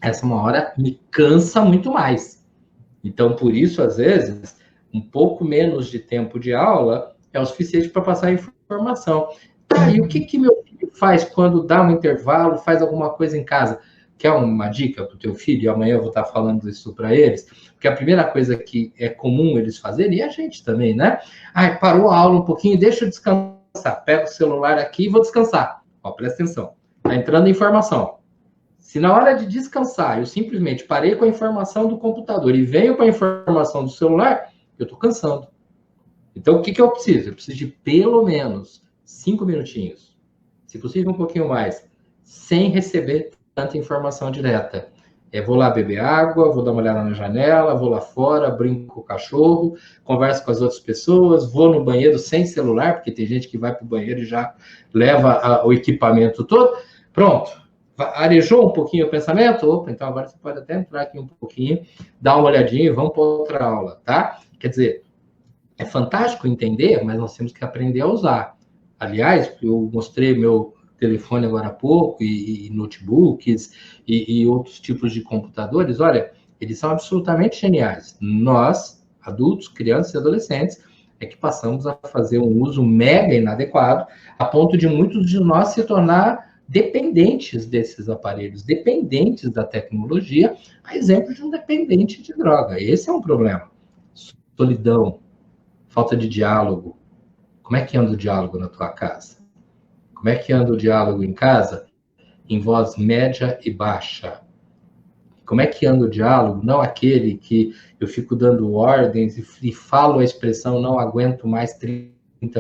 essa 1 hora me cansa muito mais. Então, por isso, às vezes, um pouco menos de tempo de aula é o suficiente para passar a informação. Tá, e o que meu filho faz quando dá um intervalo, faz alguma coisa em casa. Quer uma dica para o teu filho? E amanhã eu vou estar falando isso para eles. Porque a primeira coisa que é comum eles fazerem, e a gente também, né? Ai, parou a aula um pouquinho, deixa eu descansar. Pega o celular aqui e vou descansar. Ó, presta atenção. Está entrando informação. Se na hora de descansar eu simplesmente parei com a informação do computador e venho com a informação do celular, eu estou cansando. Então, o que eu preciso? Eu preciso de pelo menos 5 minutinhos. Se possível, um pouquinho mais. Sem receber tanta informação direta. Vou lá beber água, vou dar uma olhada na janela, vou lá fora, brinco com o cachorro, converso com as outras pessoas, vou no banheiro sem celular, porque tem gente que vai para o banheiro e já leva o equipamento todo. Pronto. Arejou um pouquinho o pensamento? Opa, então agora você pode até entrar aqui um pouquinho, dar uma olhadinha e vamos para outra aula, tá? Quer dizer, é fantástico entender, mas nós temos que aprender a usar. Aliás, eu mostrei meu telefone agora há pouco, e notebooks, e outros tipos de computadores. Olha, eles são absolutamente geniais. Nós, adultos, crianças e adolescentes, é que passamos a fazer um uso mega inadequado, a ponto de muitos de nós se tornar dependentes desses aparelhos, dependentes da tecnologia, a exemplo de um dependente de droga. Esse é um problema. Solidão, falta de diálogo. Como é que anda o diálogo na tua casa? Como é que anda o diálogo em casa? Em voz média e baixa. Como é que anda o diálogo? Não aquele que eu fico dando ordens e falo a expressão não aguento mais 30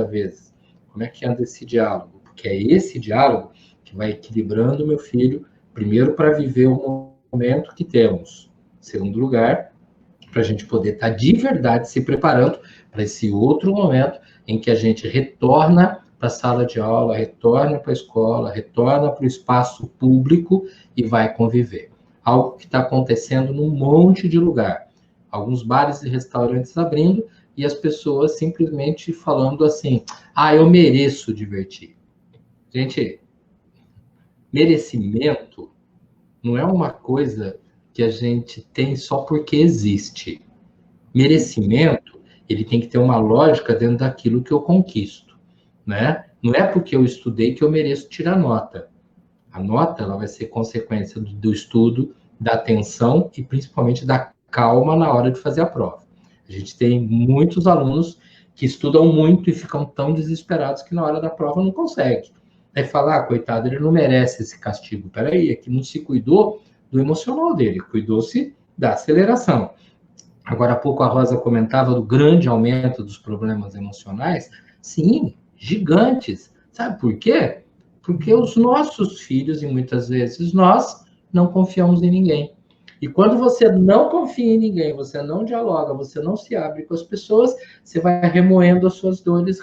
vezes. Como é que anda esse diálogo? Porque é esse diálogo que vai equilibrando meu filho, primeiro para viver o momento que temos. Em segundo lugar, para a gente poder estar de verdade se preparando para esse outro momento em que a gente retorna para a sala de aula, retorna para a escola, retorna para o espaço público e vai conviver. Algo que está acontecendo num monte de lugar. Alguns bares e restaurantes abrindo e as pessoas simplesmente falando assim, eu mereço divertir. Gente, merecimento não é uma coisa que a gente tem só porque existe. Merecimento, ele tem que ter uma lógica dentro daquilo que eu conquisto, né? Não é porque eu estudei que eu mereço tirar nota. A nota, ela vai ser consequência do estudo, da atenção e principalmente da calma na hora de fazer a prova. A gente tem muitos alunos que estudam muito e ficam tão desesperados que na hora da prova não conseguem. Aí fala, coitado, ele não merece esse castigo. Peraí, é que não se cuidou do emocional dele, cuidou-se da aceleração. Agora há pouco a Rosa comentava do grande aumento dos problemas emocionais. Sim, gigantes. Sabe por quê? Porque os nossos filhos, e muitas vezes nós, não confiamos em ninguém. E quando você não confia em ninguém, você não dialoga, você não se abre com as pessoas, você vai remoendo as suas dores,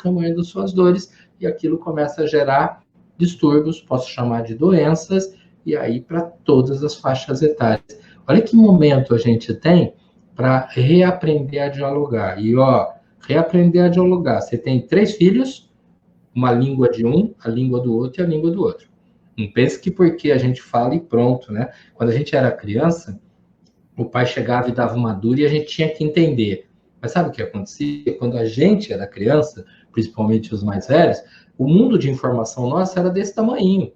e aquilo começa a gerar distúrbios, posso chamar de doenças, e aí para todas as faixas etárias. Olha que momento a gente tem para reaprender a dialogar. E, reaprender a dialogar. Você tem 3 filhos, uma língua de um, a língua do outro e a língua do outro. Não pense que porque a gente fala e pronto, né? Quando a gente era criança, o pai chegava e dava uma dura e a gente tinha que entender. Mas sabe o que acontecia? Quando a gente era criança, principalmente os mais velhos, o mundo de informação nossa era desse tamanho.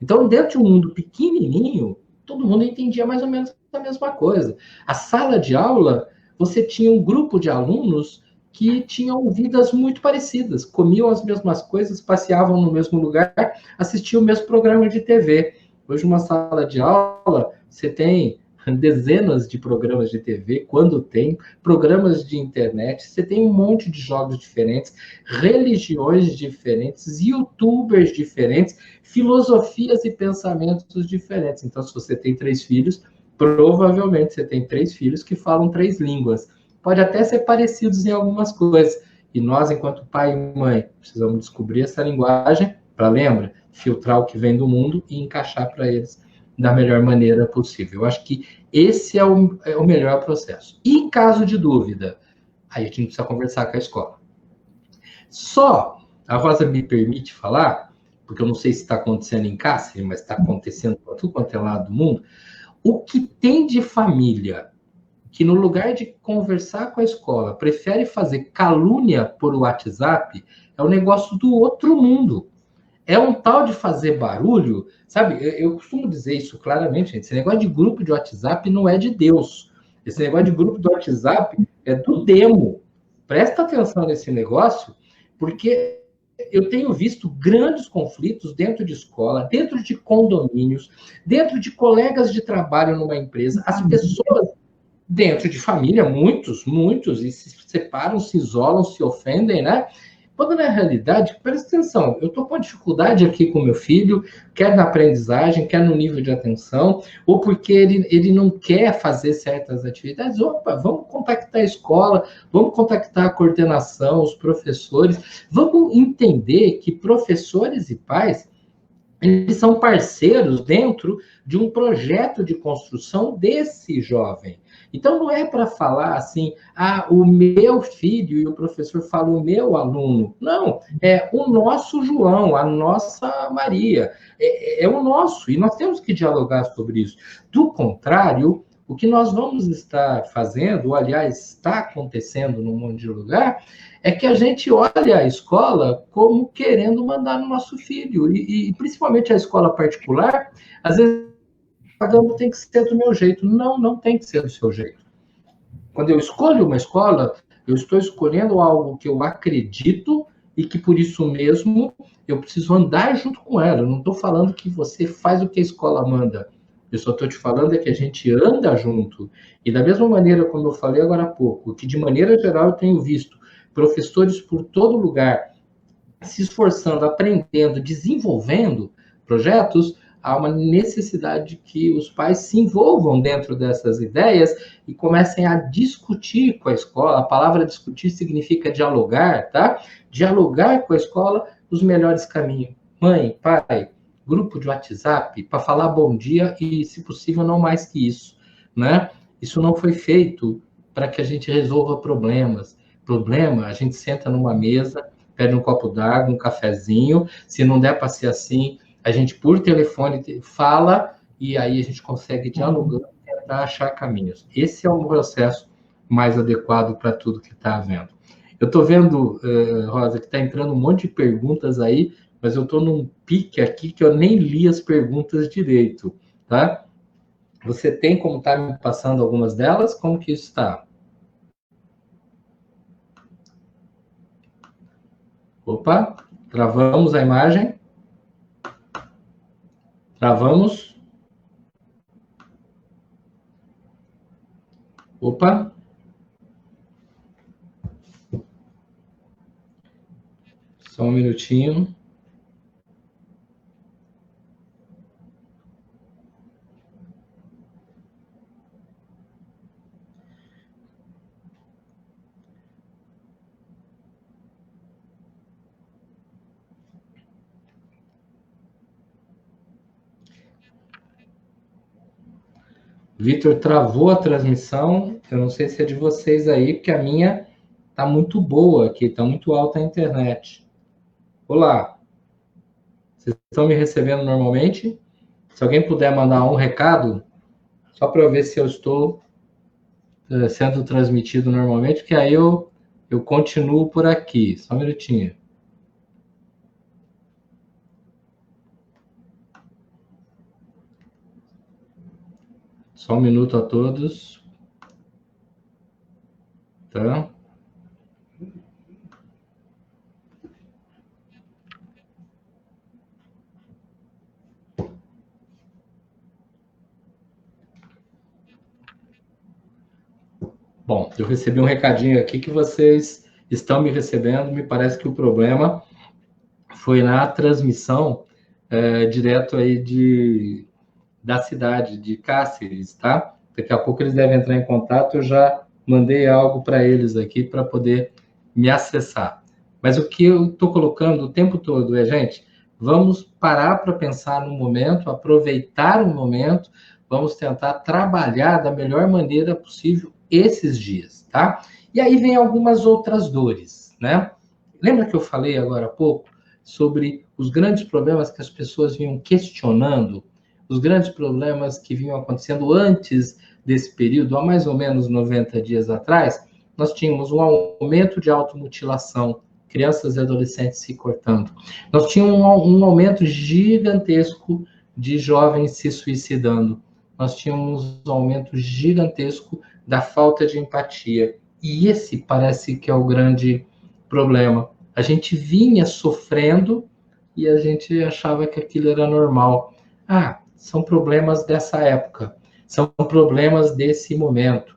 Então, dentro de um mundo pequenininho, todo mundo entendia mais ou menos a mesma coisa. A sala de aula, você tinha um grupo de alunos que tinham vidas muito parecidas, comiam as mesmas coisas, passeavam no mesmo lugar, assistiam o mesmo programa de TV. Hoje, uma sala de aula, você tem dezenas de programas de TV, quando tem, programas de internet, você tem um monte de jogos diferentes, religiões diferentes, youtubers diferentes, filosofias e pensamentos diferentes. Então, se você tem 3 filhos, provavelmente você tem 3 filhos que falam 3 línguas. Pode até ser parecidos em algumas coisas. E nós, enquanto pai e mãe, precisamos descobrir essa linguagem para, lembra, filtrar o que vem do mundo e encaixar para eles da melhor maneira possível. Eu acho que esse é o melhor processo. E em caso de dúvida, aí a gente precisa conversar com a escola. Só, a Rosa me permite falar, porque eu não sei se está acontecendo em Cáceres, mas está acontecendo para tudo quanto é lado do mundo, o que tem de família que no lugar de conversar com a escola, prefere fazer calúnia por WhatsApp, é um negócio do outro mundo. é um tal de fazer barulho, sabe? Eu costumo dizer isso claramente, gente. Esse negócio de grupo de WhatsApp não é de Deus. Esse negócio de grupo de WhatsApp é do demo. Presta atenção nesse negócio, porque eu tenho visto grandes conflitos dentro de escola, dentro de condomínios, dentro de colegas de trabalho numa empresa. As pessoas dentro de família, muitos, e se separam, se isolam, se ofendem, né? Quando na realidade, presta atenção, eu estou com uma dificuldade aqui com meu filho, quer na aprendizagem, quer no nível de atenção, ou porque ele não quer fazer certas atividades. Opa, vamos contactar a escola, vamos contactar a coordenação, os professores, vamos entender que professores e pais, eles são parceiros dentro de um projeto de construção desse jovem. Então, não é para falar assim, o meu filho, e o professor fala o meu aluno. Não, é o nosso João, a nossa Maria. É o nosso, e nós temos que dialogar sobre isso. Do contrário, o que nós vamos estar fazendo, ou, aliás, está acontecendo num monte de lugar, é que a gente olha a escola como querendo mandar no nosso filho. E principalmente a escola particular, às vezes, pagando tem que ser do meu jeito. Não, não tem que ser do seu jeito. Quando eu escolho uma escola, eu estou escolhendo algo que eu acredito e que, por isso mesmo, eu preciso andar junto com ela. Eu não estou falando que você faz o que a escola manda. Eu só estou te falando é que a gente anda junto. E da mesma maneira, como eu falei agora há pouco, que de maneira geral eu tenho visto professores por todo lugar se esforçando, aprendendo, desenvolvendo projetos, há uma necessidade de que os pais se envolvam dentro dessas ideias e comecem a discutir com a escola. A palavra discutir significa dialogar, tá? Dialogar com a escola os melhores caminhos. Mãe, pai, grupo de WhatsApp para falar bom dia e, se possível, não mais que isso, né? Isso não foi feito para que a gente resolva problemas. Problema, a gente senta numa mesa, pede um copo d'água, um cafezinho. Se não der para ser assim, a gente, por telefone, fala e aí a gente consegue dialogar e tentar achar caminhos. Esse é um processo mais adequado para tudo que está havendo. Eu estou vendo, Rosa, que está entrando um monte de perguntas aí, mas eu estou num pique aqui que eu nem li as perguntas direito, tá? Você tem como estar me passando algumas delas? Como que isso está? Opa, travamos a imagem. Travamos. Opa. Só um minutinho. Vitor, travou a transmissão. Eu não sei se é de vocês aí, porque a minha está muito boa aqui, está muito alta a internet. Olá. Vocês estão me recebendo normalmente? Se alguém puder mandar um recado, só para eu ver se eu estou sendo transmitido normalmente, porque aí eu continuo por aqui. Só um minutinho. Só um minuto a todos. Tá? Bom, eu recebi um recadinho aqui que vocês estão me recebendo. Me parece que o problema foi na transmissão direto aí da cidade de Cáceres, tá? Daqui a pouco eles devem entrar em contato. Eu já mandei algo para eles aqui para poder me acessar. Mas o que eu estou colocando o tempo todo é, gente, vamos parar para pensar no momento, aproveitar o momento, vamos tentar trabalhar da melhor maneira possível esses dias, tá? E aí vem algumas outras dores, né? Lembra que eu falei agora há pouco sobre os grandes problemas que as pessoas vinham questionando, os grandes problemas que vinham acontecendo antes desse período, há mais ou menos 90 dias atrás? Nós tínhamos um aumento de automutilação crianças e adolescentes se cortando. Nós tínhamos um aumento gigantesco de jovens se suicidando. Nós tínhamos um aumento gigantesco da falta de empatia. E esse parece que é o grande problema. A gente vinha sofrendo e a gente achava que aquilo era normal. Ah, são problemas dessa época, são problemas desse momento,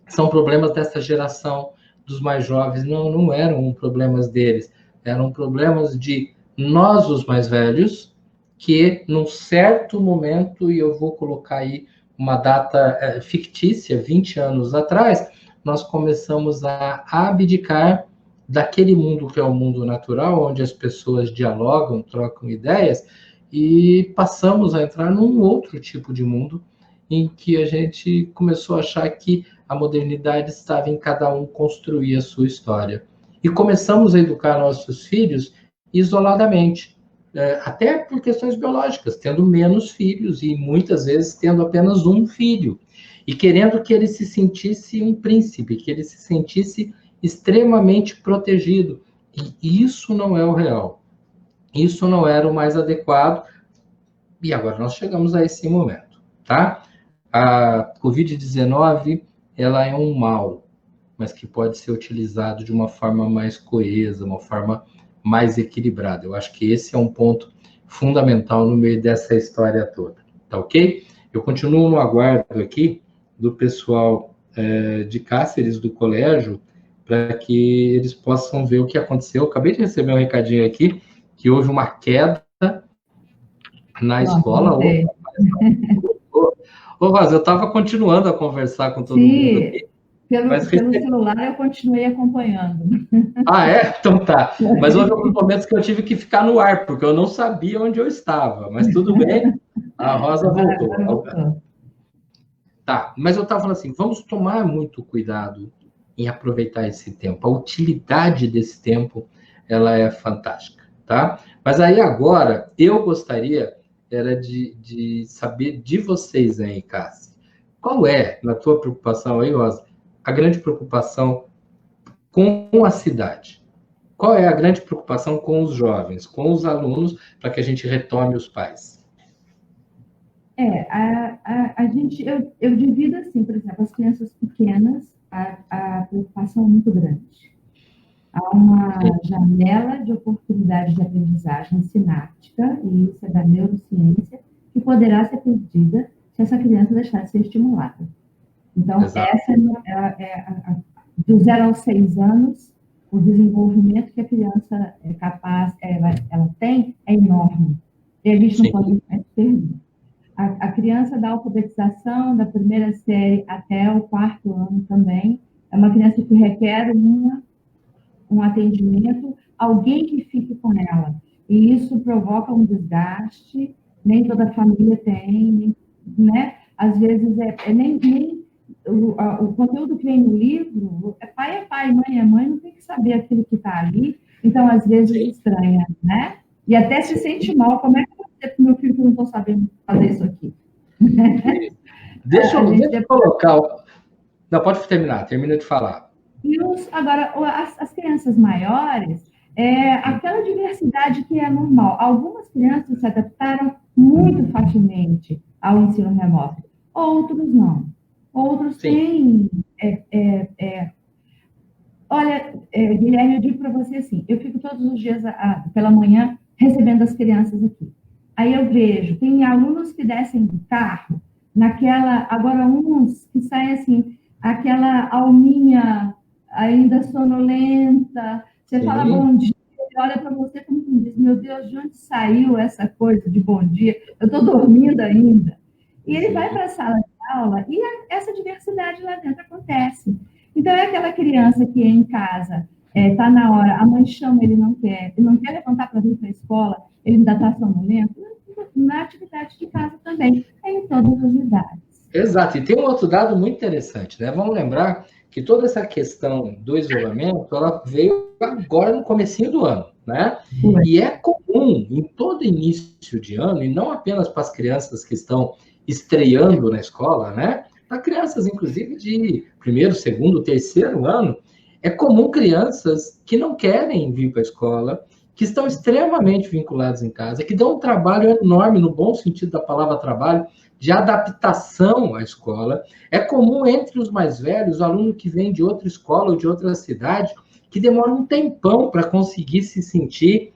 são problemas dessa geração dos mais jovens. Não, não eram problemas deles, eram problemas de nós, os mais velhos, que num certo momento, e eu vou colocar aí uma data fictícia, 20 anos atrás, nós começamos a abdicar daquele mundo que é o mundo natural, onde as pessoas dialogam, trocam ideias, e passamos a entrar num outro tipo de mundo, em que a gente começou a achar que a modernidade estava em cada um construir a sua história. E começamos a educar nossos filhos isoladamente, até por questões biológicas, tendo menos filhos e muitas vezes tendo apenas um filho, e querendo que ele se sentisse um príncipe, que ele se sentisse extremamente protegido. E isso não é o real. Isso não era o mais adequado. E agora nós chegamos a esse momento, tá? A Covid-19, ela é um mal, mas que pode ser utilizado de uma forma mais coesa, uma forma mais equilibrada. Eu acho que esse é um ponto fundamental no meio dessa história toda, tá ok? Eu continuo no aguardo aqui do pessoal de Cáceres, do colégio, para que eles possam ver o que aconteceu. Eu acabei de receber um recadinho aqui, que houve uma queda na escola. Ô, Rosa, eu estava continuando a conversar com todo mundo aqui. Pelo celular eu continuei acompanhando. Ah, é? Então tá. Mas houve alguns momentos que eu tive que ficar no ar, porque eu não sabia onde eu estava. Mas tudo bem, a Rosa voltou. Tá, mas eu estava falando assim, vamos tomar muito cuidado em aproveitar esse tempo. A utilidade desse tempo, ela é fantástica, tá? Mas aí agora, eu gostaria era de saber de vocês aí, Cássia. Qual é, na tua preocupação aí, Rosa, a grande preocupação com a cidade? Qual é a grande preocupação com os jovens, com os alunos, para que a gente retome os pais? A gente, eu divido assim, por exemplo, as crianças pequenas, a preocupação é muito grande. Há uma janela de oportunidade de aprendizagem sináptica, e isso é da neurociência, que poderá ser perdida se essa criança deixar de ser estimulada. Então, exato. Essa do 0 aos 6 anos, o desenvolvimento que a criança é capaz, ela tem, é enorme. E a gente não pode perder. A criança da alfabetização, da primeira série até o 4º ano também, é uma criança que requer um atendimento, alguém que fique com ela. E isso provoca um desgaste, nem toda família tem, né? Às vezes, nem o conteúdo que vem no livro, é pai, mãe é mãe, não tem que saber aquilo que está ali, então, às vezes, estranha, né? E até se sente mal, como é que eu vou dizer para o meu filho que eu não estou sabendo fazer isso aqui? Deixa eu colocar... Não, pode terminar, termina de falar. E agora, as crianças maiores, aquela diversidade que é normal. Algumas crianças se adaptaram muito facilmente ao ensino remoto, outros não. Outros têm... Olha, Guilherme, eu digo para você assim, eu fico todos os dias pela manhã recebendo as crianças aqui. Aí eu vejo, tem alunos que descem do carro, agora uns que saem assim, aquela alminha ainda sonolenta, você fala bom dia, ele olha para você como que diz, meu Deus, de onde saiu essa coisa de bom dia? Eu estou dormindo ainda. E ele vai para a sala de aula e essa diversidade lá dentro acontece. Então, é aquela criança que em casa está na hora, a mãe chama, ele não quer levantar para vir para a escola, ele ainda está sonolento, na atividade de casa também, em todas as idades. Exato, e tem um outro dado muito interessante, né? Vamos lembrar que toda essa questão do isolamento, ela veio agora no comecinho do ano, né? E é comum em todo início de ano, e não apenas para as crianças que estão estreando na escola, né? Para crianças, inclusive, de 1º, 2º, 3º ano, É comum crianças que não querem vir para a escola, que estão extremamente vinculadas em casa, que dão um trabalho enorme, no bom sentido da palavra trabalho, de adaptação à escola. É comum entre os mais velhos, o aluno que vem de outra escola ou de outra cidade, que demora um tempão para conseguir se sentir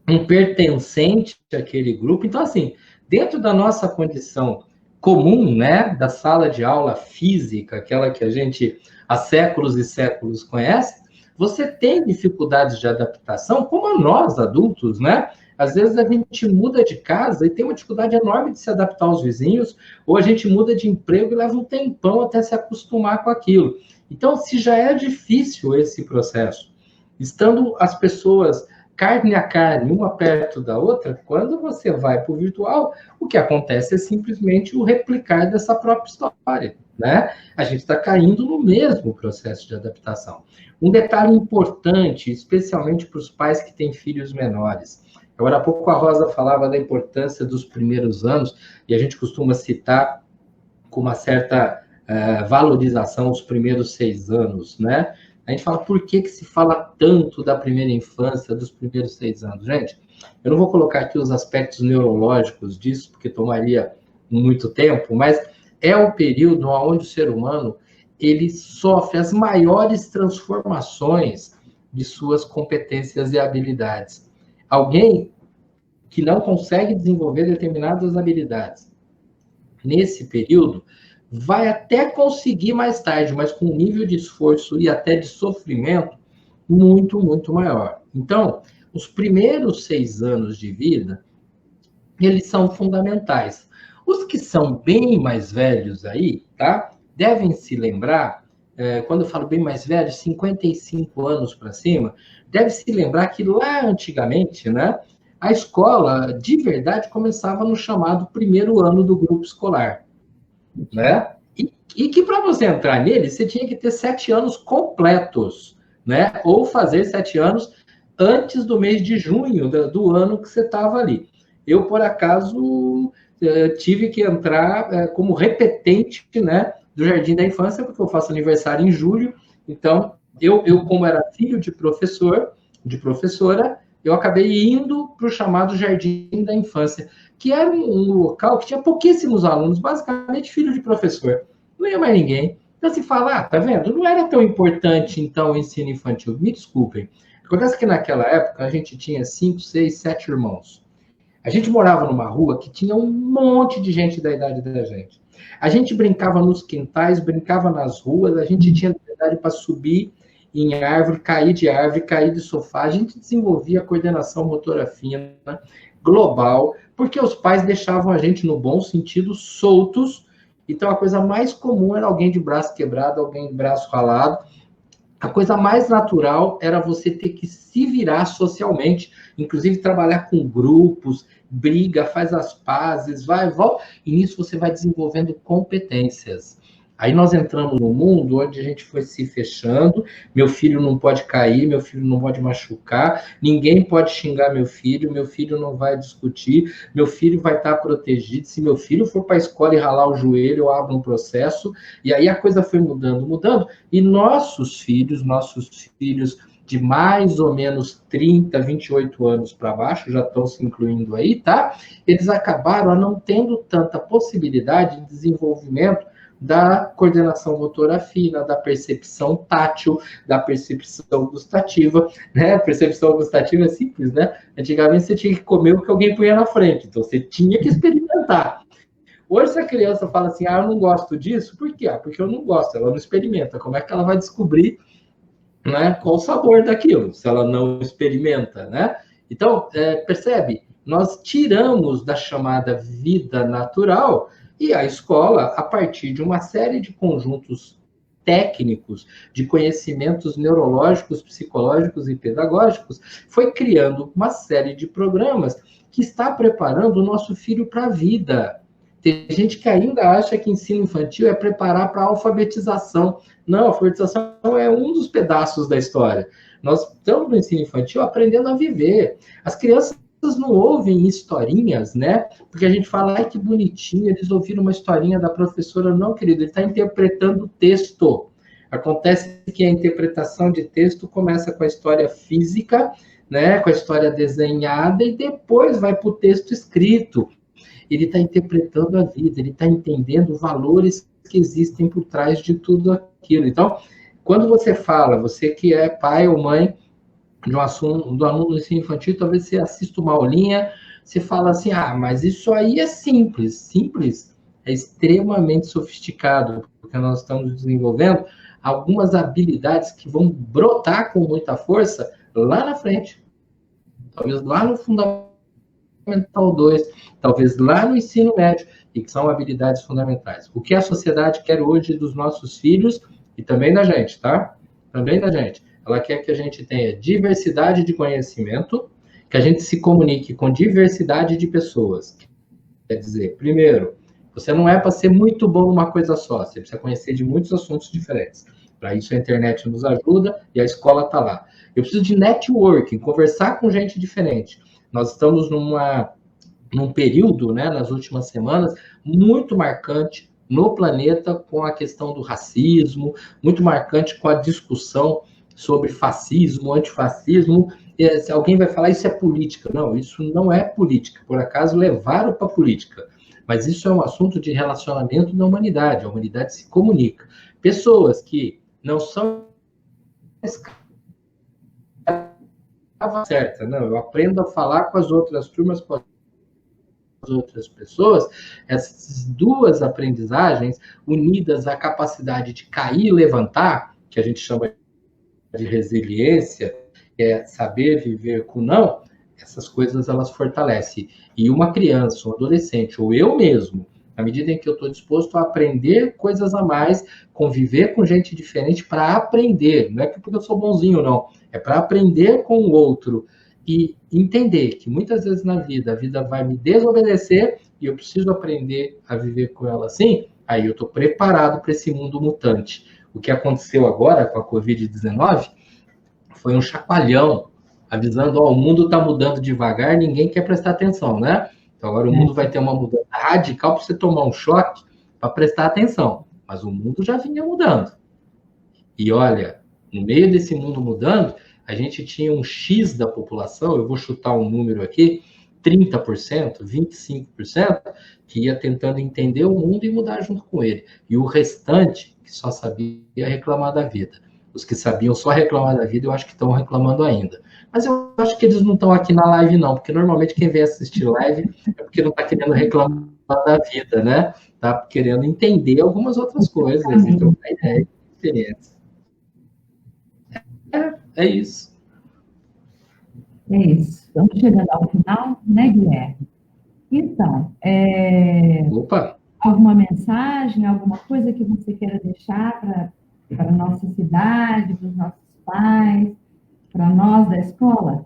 um pertencente àquele grupo. Então, assim, dentro da nossa condição comum, né, da sala de aula física, aquela que a gente há séculos e séculos conhece, você tem dificuldades de adaptação, como nós, adultos, né? Às vezes a gente muda de casa e tem uma dificuldade enorme de se adaptar aos vizinhos, ou a gente muda de emprego e leva um tempão até se acostumar com aquilo. Então, se já é difícil esse processo, estando as pessoas carne a carne, uma perto da outra, quando você vai para o virtual, o que acontece é simplesmente o replicar dessa própria história, né? A gente está caindo no mesmo processo de adaptação. Um detalhe importante, especialmente para os pais que têm filhos menores. Agora há pouco a Rosa falava da importância dos primeiros anos, e a gente costuma citar com uma certa valorização os primeiros 6 anos, né? A gente fala, por que se fala tanto da primeira infância, dos primeiros 6 anos? Gente, eu não vou colocar aqui os aspectos neurológicos disso, porque tomaria muito tempo, mas é o período onde o ser humano ele sofre as maiores transformações de suas competências e habilidades. Alguém que não consegue desenvolver determinadas habilidades nesse período vai até conseguir mais tarde, mas com um nível de esforço e até de sofrimento muito, muito maior. Então, os primeiros 6 anos de vida, eles são fundamentais. Os que são bem mais velhos aí, tá? Devem se lembrar, quando eu falo bem mais velhos, 55 anos para cima, deve se lembrar que lá antigamente, né, a escola, de verdade, começava no chamado primeiro ano do grupo escolar, né? E que para você entrar nele, você tinha que ter 7 anos completos, né? Ou fazer 7 anos antes do mês de junho do ano que você estava ali. Eu, por acaso, tive que entrar como repetente, né, do Jardim da Infância, porque eu faço aniversário em julho. Então, eu como era filho de professor, de professora, eu acabei indo para o chamado Jardim da Infância, que era um local que tinha pouquíssimos alunos, basicamente filho de professor. Não ia mais ninguém. Então, se fala, tá vendo? Não era tão importante, então, o ensino infantil. Me desculpem. Acontece que naquela época a gente tinha 5, 6, 7 irmãos. A gente morava numa rua que tinha um monte de gente da idade da gente. A gente brincava nos quintais, brincava nas ruas, a gente tinha liberdade para subir em árvore, cair de sofá. A gente desenvolvia coordenação motora fina, global, porque os pais deixavam a gente, no bom sentido, soltos. Então, a coisa mais comum era alguém de braço quebrado, alguém de braço ralado. A coisa mais natural era você ter que se virar socialmente, inclusive trabalhar com grupos, briga, faz as pazes, vai, volta, e nisso você vai desenvolvendo competências. Aí nós entramos num mundo onde a gente foi se fechando, meu filho não pode cair, meu filho não pode machucar, ninguém pode xingar meu filho não vai discutir, meu filho vai estar protegido, se meu filho for para a escola e ralar o joelho, eu abro um processo, e aí a coisa foi mudando, e nossos filhos de mais ou menos 30, 28 anos para baixo, já estão se incluindo aí, tá? Eles acabaram não tendo tanta possibilidade de desenvolvimento da coordenação motora fina, da percepção tátil, da percepção gustativa, né? A percepção gustativa é simples, né? Antigamente você tinha que comer o que alguém punha na frente, então você tinha que experimentar. Hoje, se a criança fala assim, eu não gosto disso, por quê? Porque eu não gosto, ela não experimenta. Como é que ela vai descobrir, né, qual o sabor daquilo, se ela não experimenta, né? Então, percebe? Nós tiramos da chamada vida natural e a escola, a partir de uma série de conjuntos técnicos, de conhecimentos neurológicos, psicológicos e pedagógicos, foi criando uma série de programas que está preparando o nosso filho para a vida. Tem gente que ainda acha que ensino infantil é preparar para a alfabetização. Não, a alfabetização é um dos pedaços da história. Nós estamos no ensino infantil aprendendo a viver. As crianças não ouvem historinhas, né? Porque a gente fala, ai, que bonitinho, eles ouviram uma historinha da professora. Não, querido, ele está interpretando o texto. Acontece que a interpretação de texto começa com a história física, né, com a história desenhada, e depois vai para o texto escrito. Ele está interpretando a vida, ele está entendendo valores que existem por trás de tudo aquilo. Então, quando você fala, você que é pai ou mãe de um assunto, do aluno do ensino infantil, talvez você assista uma aulinha, você fala assim, mas isso aí é simples. Simples é extremamente sofisticado, porque nós estamos desenvolvendo algumas habilidades que vão brotar com muita força lá na frente. Talvez lá no Fundamental 2, talvez lá no ensino médio, e que são habilidades fundamentais. O que a sociedade quer hoje dos nossos filhos e também da gente, tá? Também da gente. Ela quer que a gente tenha diversidade de conhecimento, que a gente se comunique com diversidade de pessoas. Quer dizer, primeiro, você não é para ser muito bom numa coisa só, você precisa conhecer de muitos assuntos diferentes. Para isso a internet nos ajuda e a escola está lá. Eu preciso de networking, conversar com gente diferente. Nós estamos num período, né, nas últimas semanas, muito marcante no planeta com a questão do racismo, muito marcante com a discussão sobre fascismo, antifascismo. Se alguém vai falar isso é política. Não, isso não é política. Por acaso levaram para a política. Mas isso é um assunto de relacionamento da humanidade. A humanidade se comunica. Pessoas que não são certa, não, eu aprendo a falar com as outras turmas, com as outras pessoas, essas duas aprendizagens unidas à capacidade de cair e levantar, que a gente chama de resiliência, é saber viver com não, essas coisas elas fortalecem. E uma criança, um adolescente, ou eu mesmo, à medida em que eu estou disposto a aprender coisas a mais, conviver com gente diferente para aprender, não é porque eu sou bonzinho, não, é para aprender com o outro e entender que muitas vezes na vida, a vida vai me desobedecer e eu preciso aprender a viver com ela assim, aí eu estou preparado para esse mundo mutante. O que aconteceu agora com a Covid-19 foi um chacoalhão, avisando, o mundo está mudando devagar, ninguém quer prestar atenção, né? Então agora o mundo vai ter uma mudança radical para você tomar um choque para prestar atenção. Mas o mundo já vinha mudando. E olha, no meio desse mundo mudando, a gente tinha um X da população, eu vou chutar um número aqui, 30%, 25%, que ia tentando entender o mundo e mudar junto com ele. E o restante, que só sabia reclamar da vida. Os que sabiam só reclamar da vida, eu acho que estão reclamando ainda. Mas eu acho que eles não estão aqui na live, não, porque normalmente quem vem assistir live é porque não está querendo reclamar da vida, né? Está querendo entender algumas outras coisas, então a ideia é experiência. É isso. É isso. Estamos chegando ao final, né, Guilherme? Então, Opa! Alguma mensagem, alguma coisa que você queira deixar para a nossa cidade, para os nossos pais, para nós da escola?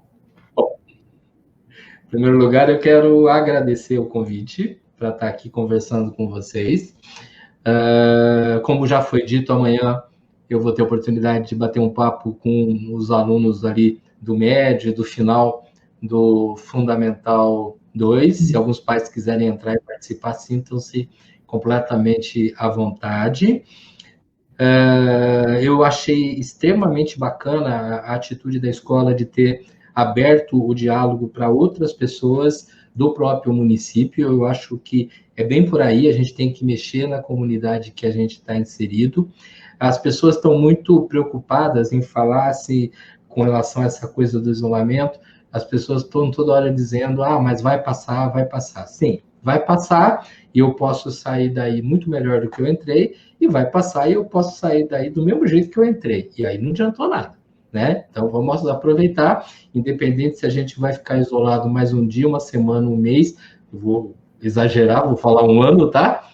Bom, em primeiro lugar, eu quero agradecer o convite para estar aqui conversando com vocês. Como já foi dito, amanhã eu vou ter a oportunidade de bater um papo com os alunos ali do médio, do final do Fundamental 2. Se alguns pais quiserem entrar e participar, sintam-se completamente à vontade. Eu achei extremamente bacana a atitude da escola de ter aberto o diálogo para outras pessoas do próprio município. Eu acho que é bem por aí, a gente tem que mexer na comunidade que a gente está inserido. As pessoas estão muito preocupadas em falar com relação a essa coisa do isolamento, as pessoas estão toda hora dizendo, mas vai passar, vai passar. Sim, vai passar e eu posso sair daí muito melhor do que eu entrei, e vai passar e eu posso sair daí do mesmo jeito que eu entrei. E aí não adiantou nada, né? Então vamos aproveitar, independente se a gente vai ficar isolado mais um dia, uma semana, um mês, eu vou exagerar, vou falar um ano, tá?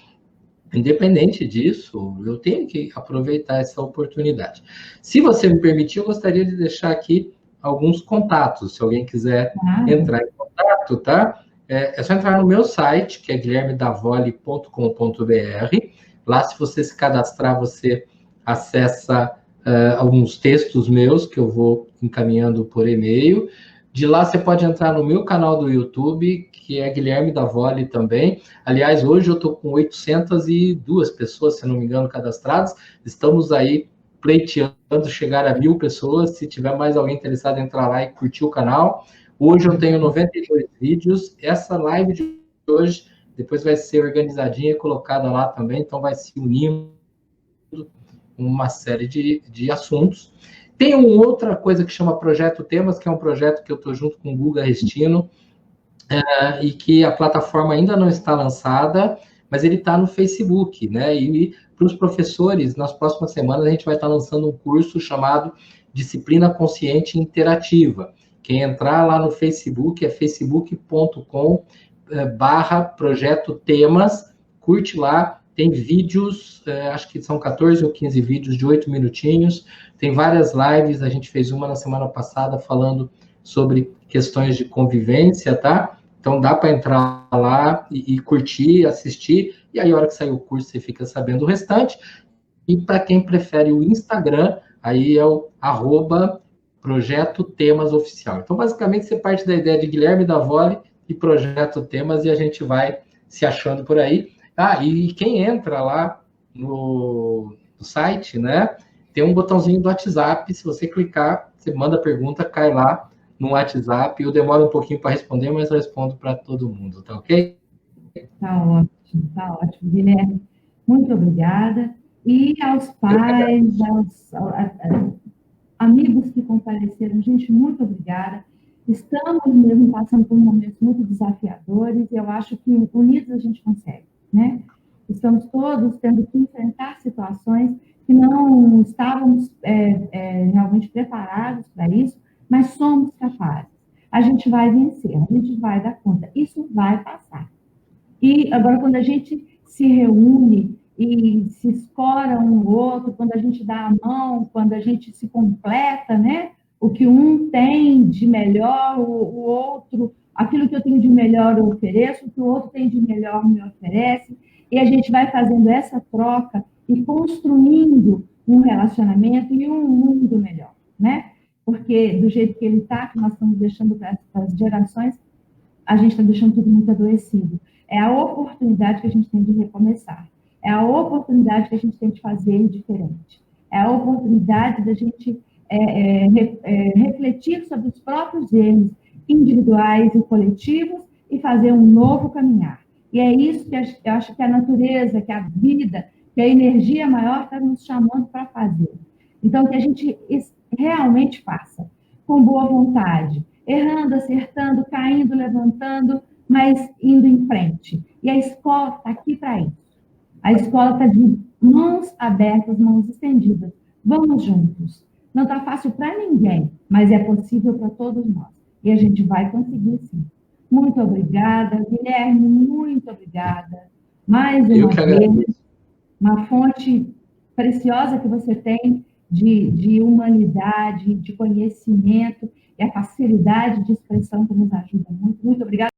Independente disso, eu tenho que aproveitar essa oportunidade. Se você me permitir, eu gostaria de deixar aqui alguns contatos, se alguém quiser entrar em contato, tá? É só entrar no meu site, que é guilhermedavoli.com.br. Lá, se você se cadastrar, você acessa alguns textos meus, que eu vou encaminhando por e-mail. De lá, você pode entrar no meu canal do YouTube, que é Guilherme Davoli também. Aliás, hoje eu estou com 802 pessoas, se não me engano, cadastradas. Estamos aí pleiteando chegar a 1.000 pessoas. Se tiver mais alguém interessado em entrar lá e curtir o canal. Hoje eu tenho 92 vídeos. Essa live de hoje depois vai ser organizadinha e colocada lá também, então vai se unindo uma série de assuntos. Tem uma outra coisa que chama Projeto Temas, que é um projeto que eu estou junto com o Guga Restino, e que a plataforma ainda não está lançada, mas ele está no Facebook, né? E para os professores, nas próximas semanas, a gente vai estar lançando um curso chamado Disciplina Consciente Interativa. Quem entrar lá no Facebook é facebook.com/projeto temas, curte lá, tem vídeos, acho que são 14 ou 15 vídeos de 8 minutinhos, tem várias lives, a gente fez uma na semana passada falando sobre questões de convivência, tá? Então dá para entrar lá e curtir, assistir, e aí a hora que sair o curso você fica sabendo o restante. E para quem prefere o Instagram, aí é o @Projeto Temas Oficial. Então basicamente você parte da ideia de Guilherme Davoli e Projeto Temas, e a gente vai se achando por aí. E quem entra lá no site, né, tem um botãozinho do WhatsApp, se você clicar, você manda a pergunta, cai lá no WhatsApp, eu demoro um pouquinho para responder, mas eu respondo para todo mundo, tá ok? Tá ótimo, Guilherme. Muito obrigada. E aos pais, aos amigos que compareceram, gente, muito obrigada. Estamos mesmo passando por momentos muito desafiadores, e eu acho que unidos a gente consegue, né? Estamos todos tendo que enfrentar situações que não estávamos realmente preparados para isso, mas somos capazes. A gente vai vencer, a gente vai dar conta, isso vai passar. E agora, quando a gente se reúne e se escora um no outro, quando a gente dá a mão, quando a gente se completa, né? O que um tem de melhor, o outro, aquilo que eu tenho de melhor eu ofereço, o que o outro tem de melhor me oferece, e a gente vai fazendo essa troca e construindo um relacionamento e um mundo melhor, né? Porque do jeito que ele está, que nós estamos deixando para as gerações, a gente está deixando tudo muito adoecido. É a oportunidade que a gente tem de recomeçar. É a oportunidade que a gente tem de fazer diferente. É a oportunidade da gente refletir sobre os próprios erros individuais e coletivos e fazer um novo caminhar. E é isso que eu acho que a natureza, que a vida, que a energia maior está nos chamando para fazer. Então, que a gente realmente faça, com boa vontade, errando, acertando, caindo, levantando, mas indo em frente. E a escola está aqui para isso. A escola está de mãos abertas, mãos estendidas. Vamos juntos. Não está fácil para ninguém, mas é possível para todos nós. E a gente vai conseguir, sim. Muito obrigada, Guilherme, muito obrigada. Mais uma vez, uma fonte preciosa que você tem de humanidade, de conhecimento, e a facilidade de expressão que nos ajuda muito. Muito obrigada.